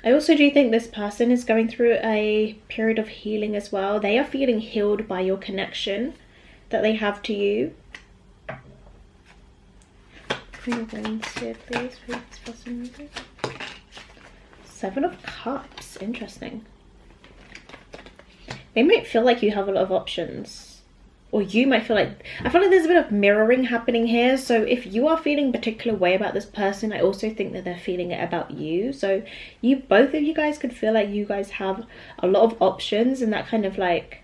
I also do think this person is going through a period of healing as well. They are feeling healed by your connection that they have to you. Queen of Wands here, please, for this person. 7 of Cups, interesting. They might feel like you have a lot of options. Or you might feel like, I feel like there's a bit of mirroring happening here. So if you are feeling a particular way about this person, I also think that they're feeling it about you. So both of you guys could feel like you guys have a lot of options, and that kind of like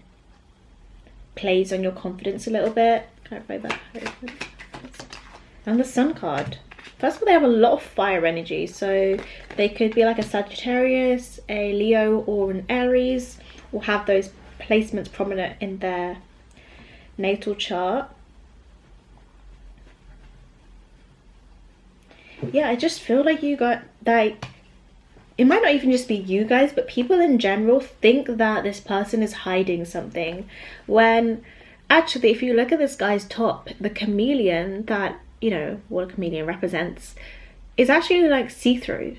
plays on your confidence a little bit. Clarify that. And the Sun card. First of all, they have a lot of fire energy. So they could be like a Sagittarius, a Leo, or an Aries, or have those placements prominent in their natal chart. Yeah, I just feel like you got like, it might not even just be you guys, but people in general think that this person is hiding something, when actually if you look at this guy's top, the chameleon, that, you know, what a chameleon represents, is actually like see-through.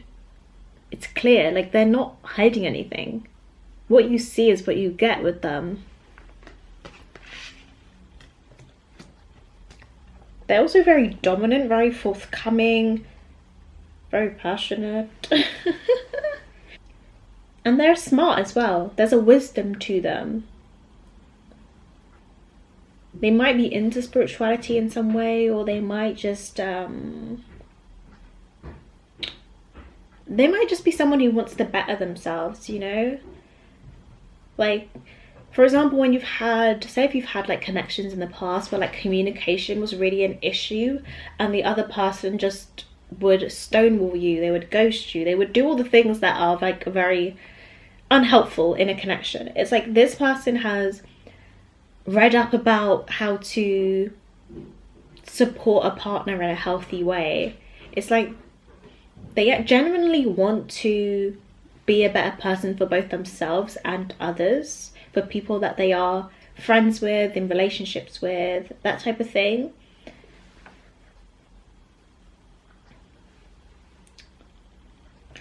It's clear, like they're not hiding anything. What you see is what you get with them. They're also very dominant, very forthcoming, very passionate. And they're smart as well. There's a wisdom to them. They might be into spirituality in some way, or they might just they might just be someone who wants to better themselves, you know? Like, for example, when you've had, say if you've had like connections in the past where like communication was really an issue, and the other person just would stonewall you, they would ghost you, they would do all the things that are like very unhelpful in a connection. It's like this person has read up about how to support a partner in a healthy way. It's like they genuinely want to be a better person for both themselves and others, for people that they are friends with, in relationships with, that type of thing.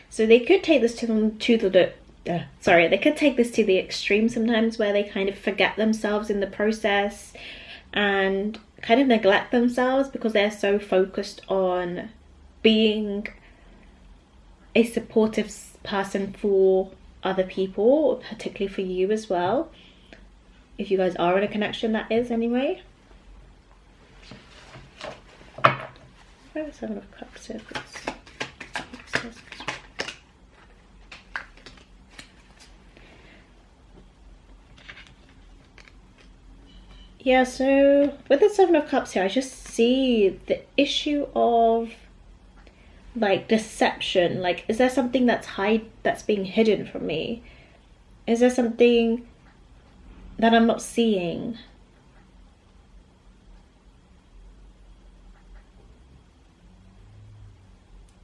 So they could take this they could take this to the extreme sometimes, where they kind of forget themselves in the process and kind of neglect themselves because they're so focused on being a supportive person for other people, particularly for you as well, if you guys are in a connection, that is, anyway. I have a 7 of Cups here, please. Yeah, so with the 7 of Cups here, I just see the issue of like deception. Like, is there something that's being hidden from me? Is there something that I'm not seeing?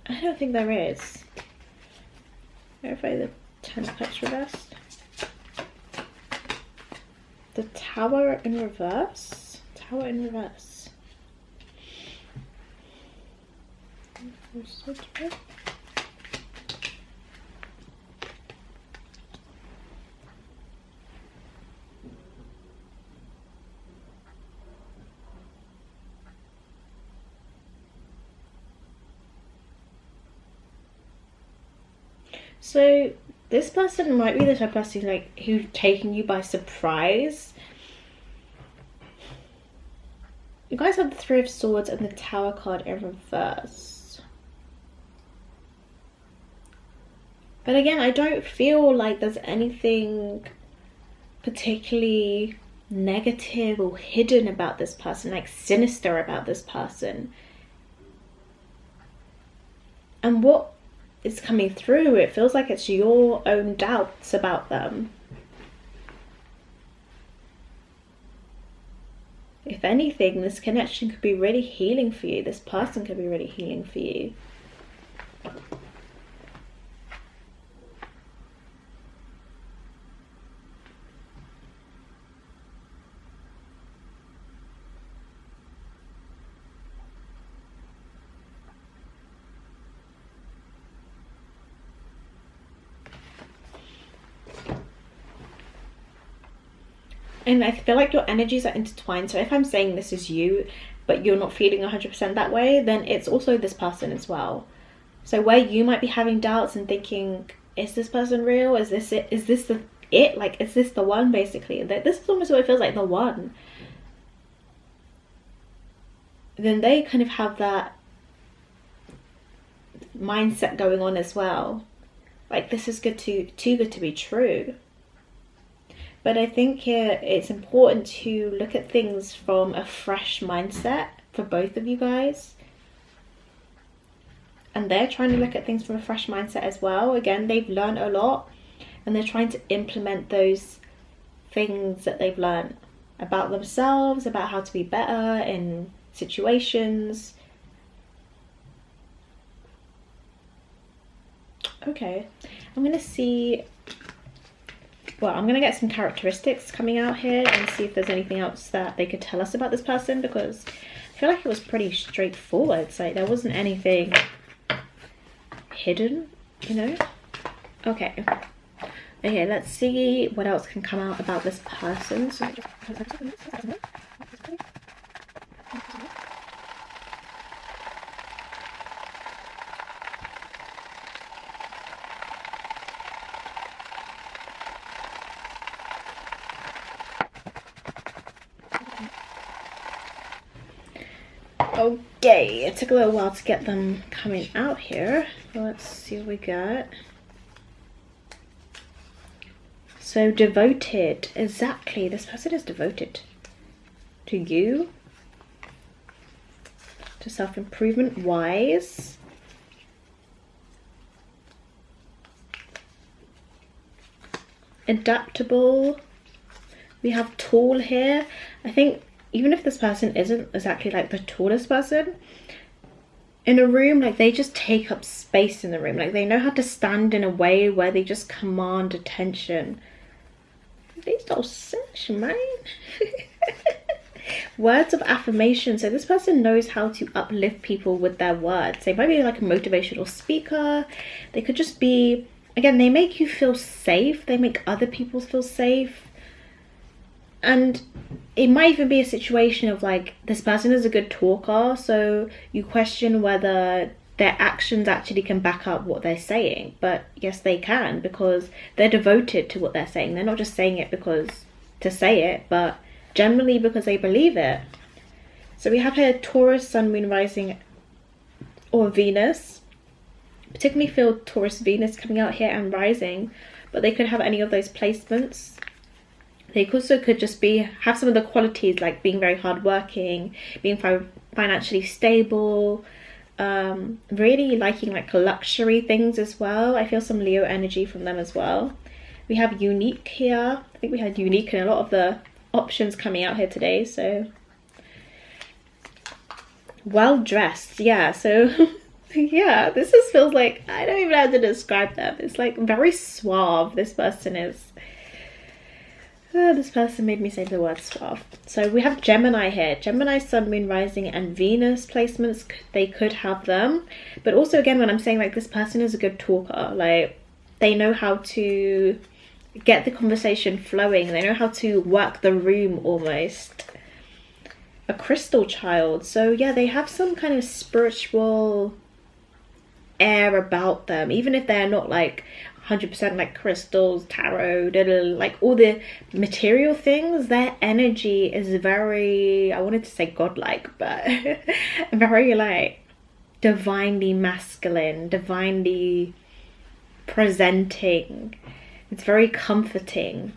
I don't think there is. Verify the 10 of Cups reversed. The Tower in reverse. Tower in reverse. So this person might be the type of person like who's taking you by surprise. You guys have the Three of Swords and the Tower card in reverse. But again, I don't feel like there's anything particularly negative or hidden about this person, like sinister about this person. And what is coming through, it feels like it's your own doubts about them. If anything, this connection could be really healing for you. This person could be really healing for you. And I feel like your energies are intertwined. So if I'm saying this is you, but you're not feeling 100% that way, then it's also this person as well. So where you might be having doubts and thinking, is this person real? Is this it? Is this it? Like, is this the one, basically? This is almost what it feels like, the one. Then they kind of have that mindset going on as well. Like, this is too good to be true. But I think here it's important to look at things from a fresh mindset for both of you guys. And they're trying to look at things from a fresh mindset as well. Again, they've learned a lot and they're trying to implement those things that they've learned about themselves, about how to be better in situations. Okay, I'm going to see... Well, I'm going to get some characteristics coming out here and see if there's anything else that they could tell us about this person, because I feel like it was pretty straightforward. It's like there wasn't anything hidden, you know? Okay. Okay, let's see what else can come out about this person. Okay, it took a little while to get them coming out here. Let's see what we got. So devoted, exactly. This person is devoted to you, to self-improvement, wise, adaptable. We have tall here. I think even if this person isn't exactly like the tallest person in a room, like they just take up space in the room. Like they know how to stand in a way where they just command attention. These don't sesh, man. Words of affirmation. So this person knows how to uplift people with their words. They might be like a motivational speaker. They could just be, again, they make you feel safe. They make other people feel safe. And it might even be a situation of like, this person is a good talker, so you question whether their actions actually can back up what they're saying. But yes, they can, because they're devoted to what they're saying. They're not just saying it because to say it, but generally because they believe it. So we have here Taurus, Sun, Moon, Rising, or Venus. Particularly feel Taurus, Venus coming out here and Rising, but they could have any of those placements. They also could just have some of the qualities like being very hardworking, being financially stable, really liking like luxury things as well. I feel some Leo energy from them as well. We have unique here. I think we had unique in a lot of the options coming out here today. So well dressed, yeah. So yeah, this just feels like, I don't even know how to describe them. It's like very suave. This person is. This person made me say the word suave. So we have Gemini here. Gemini, Sun, Moon, Rising, and Venus placements. They could have them. But also, again, when I'm saying like this person is a good talker, like they know how to get the conversation flowing. They know how to work the room almost. A crystal child. So yeah, they have some kind of spiritual air about them, even if they're not like 100% like crystals, tarot, like all the material things. Their energy is very, I wanted to say godlike, but very like divinely masculine, divinely presenting. It's very comforting.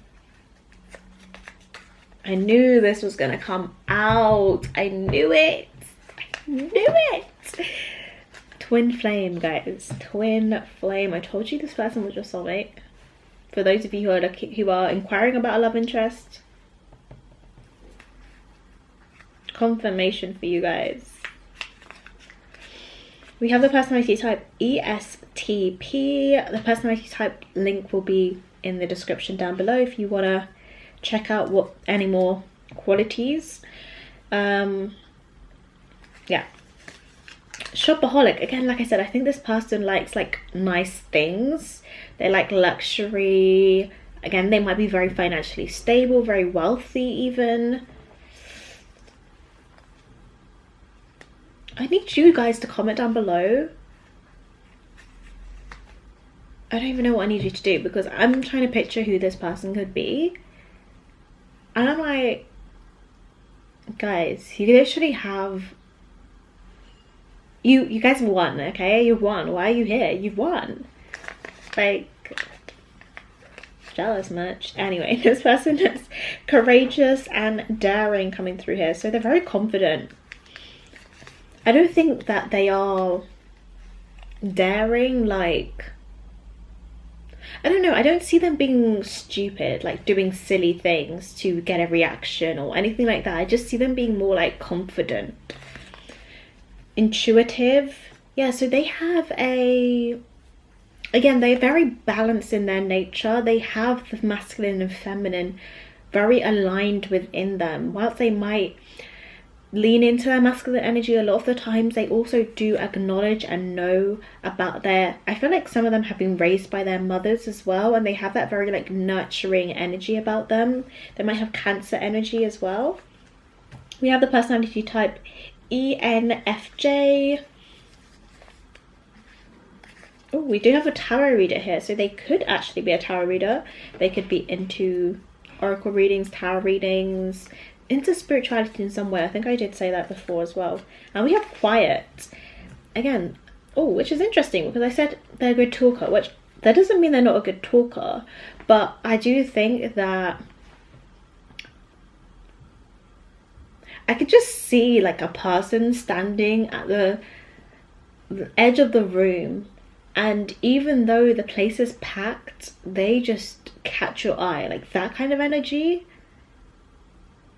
I knew this was gonna come out. I knew it. I knew it. Twin flame, guys. Twin flame. I told you this person was your soulmate. For those of you who are inquiring about a love interest, confirmation for you guys. We have the personality type ESTP. The personality type link will be in the description down below if you want to check out what any more qualities. Yeah. Shopaholic. Again, like I said, I think this person likes like nice things. They like luxury. Again, they might be very financially stable, very wealthy even. I need you guys to comment down below. I don't even know what I need you to do, because I'm trying to picture who this person could be. And I'm like, guys, you literally have... You guys won, okay? You've won. Why are you here? You've won. Like, jealous much? Anyway, this person is courageous and daring coming through here. So they're very confident. I don't think that they are daring, like... I don't know, I don't see them being stupid, like doing silly things to get a reaction or anything like that. I just see them being more like confident. Intuitive. Yeah, so they have a... Again, they're very balanced in their nature. They have the masculine and feminine very aligned within them. Whilst they might lean into their masculine energy, a lot of the times they also do acknowledge and know about their... I feel like some of them have been raised by their mothers as well, and they have that very like nurturing energy about them. They might have Cancer energy as well. We have the personality type ENFJ. Oh, we do have a tarot reader here, so they could actually be a tarot reader. They could be into oracle readings, tarot readings, into spirituality in some way. I think I did say that before as well. And we have quiet again. Oh, which is interesting, because I said they're a good talker, which that doesn't mean they're not a good talker, but I do think that I could just see like a person standing at the edge of the room, and even though the place is packed, they just catch your eye, like that kind of energy.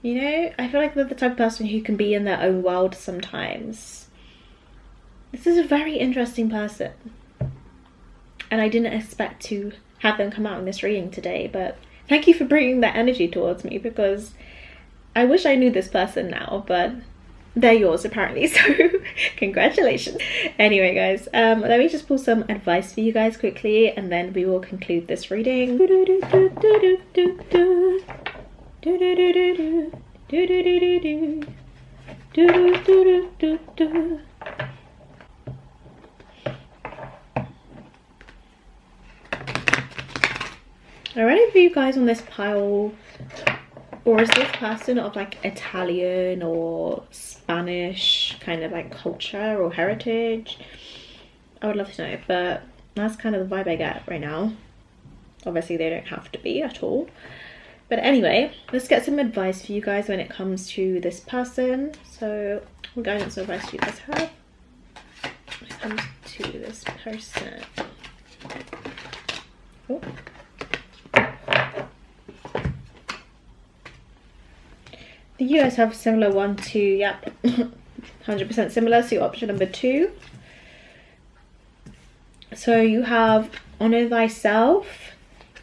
You know, I feel like they're the type of person who can be in their own world sometimes. This is a very interesting person. And I didn't expect to have them come out in this reading today, but thank you for bringing that energy towards me, because I wish I knew this person now, but they're yours apparently, so congratulations. Anyway, guys, let me just pull some advice for you guys quickly, and then we will conclude this reading. Are any of you guys on this pile, or is this person of like Italian or Spanish kind of like culture or heritage? I would love to know, but that's kind of the vibe I get right now. Obviously they don't have to be at all. But anyway, let's get some advice for you guys when it comes to this person. So what guidance or advice do you guys have when it comes to this person? Oh. You guys have similar 1, 2, yep, 100% similar. So option number 2. So you have honor thyself,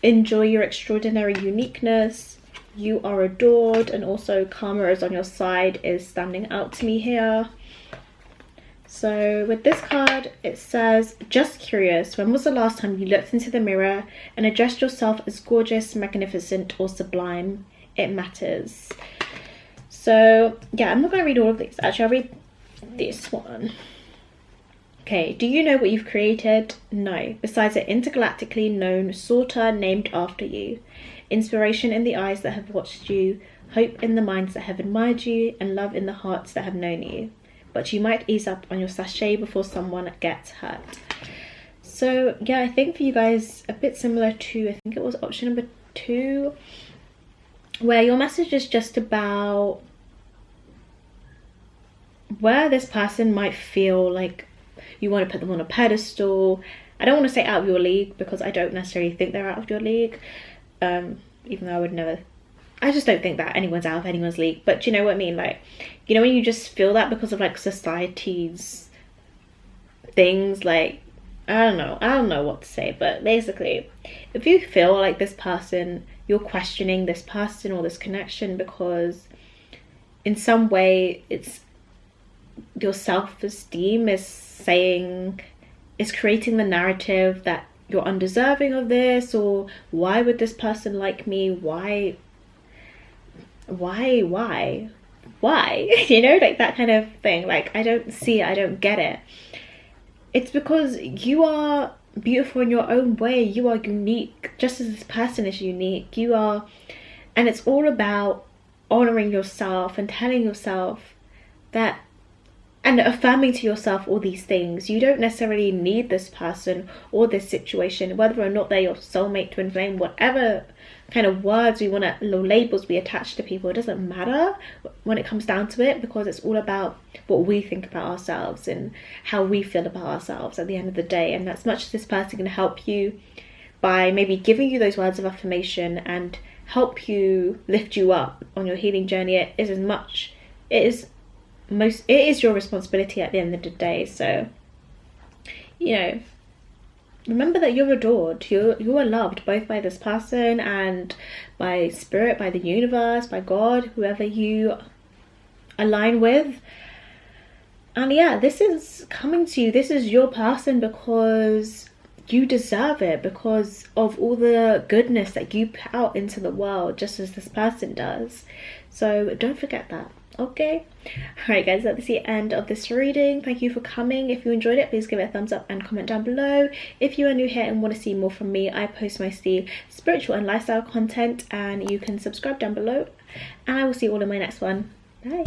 enjoy your extraordinary uniqueness, you are adored, and also karma is on your side is standing out to me here. So with this card, it says, just curious, when was the last time you looked into the mirror and addressed yourself as gorgeous, magnificent, or sublime? It matters. So yeah, I'm not going to read all of these. Actually, I'll read this one. Okay, do you know what you've created? No, besides an intergalactically known sorter named after you. Inspiration in the eyes that have watched you, hope in the minds that have admired you, and love in the hearts that have known you. But you might ease up on your sachet before someone gets hurt. So yeah, I think for you guys, a bit similar to, I think it was option number 2, where your message is just about where this person might feel like you want to put them on a pedestal. I don't want to say out of your league, because I don't necessarily think they're out of your league, even though I would never, I just don't think that anyone's out of anyone's league. But do you know what I mean? Like, you know when you just feel that because of like society's things, like, I don't know what to say, but basically if you feel like this person, you're questioning this person or this connection because in some way it's your self-esteem is saying, is creating the narrative that you're undeserving of this, or why would this person like me, why you know, like that kind of thing. Like, I don't see it, I don't get it. It's because you are beautiful in your own way, you are unique, just as this person is unique. You are, and it's all about honoring yourself and telling yourself that, and affirming to yourself all these things. You don't necessarily need this person or this situation, whether or not they're your soulmate, twin flame, whatever kind of words we want to, labels we attach to people, it doesn't matter when it comes down to it, because it's all about what we think about ourselves and how we feel about ourselves at the end of the day. And as much as this person can help you by maybe giving you those words of affirmation and help you lift you up on your healing journey, it is your responsibility at the end of the day. So, you know, remember that you're adored, you are loved, both by this person and by spirit, by the universe, by God, whoever you align with. And yeah, this is coming to you, this is your person because you deserve it, because of all the goodness that you put out into the world, just as this person does. So don't forget that. Okay, alright guys, that's the end of this reading. Thank you for coming. If you enjoyed it, please give it a thumbs up and comment down below. If you are new here and want to see more from me, I post mostly spiritual and lifestyle content, and you can subscribe down below, and I will see you all in my next one. Bye.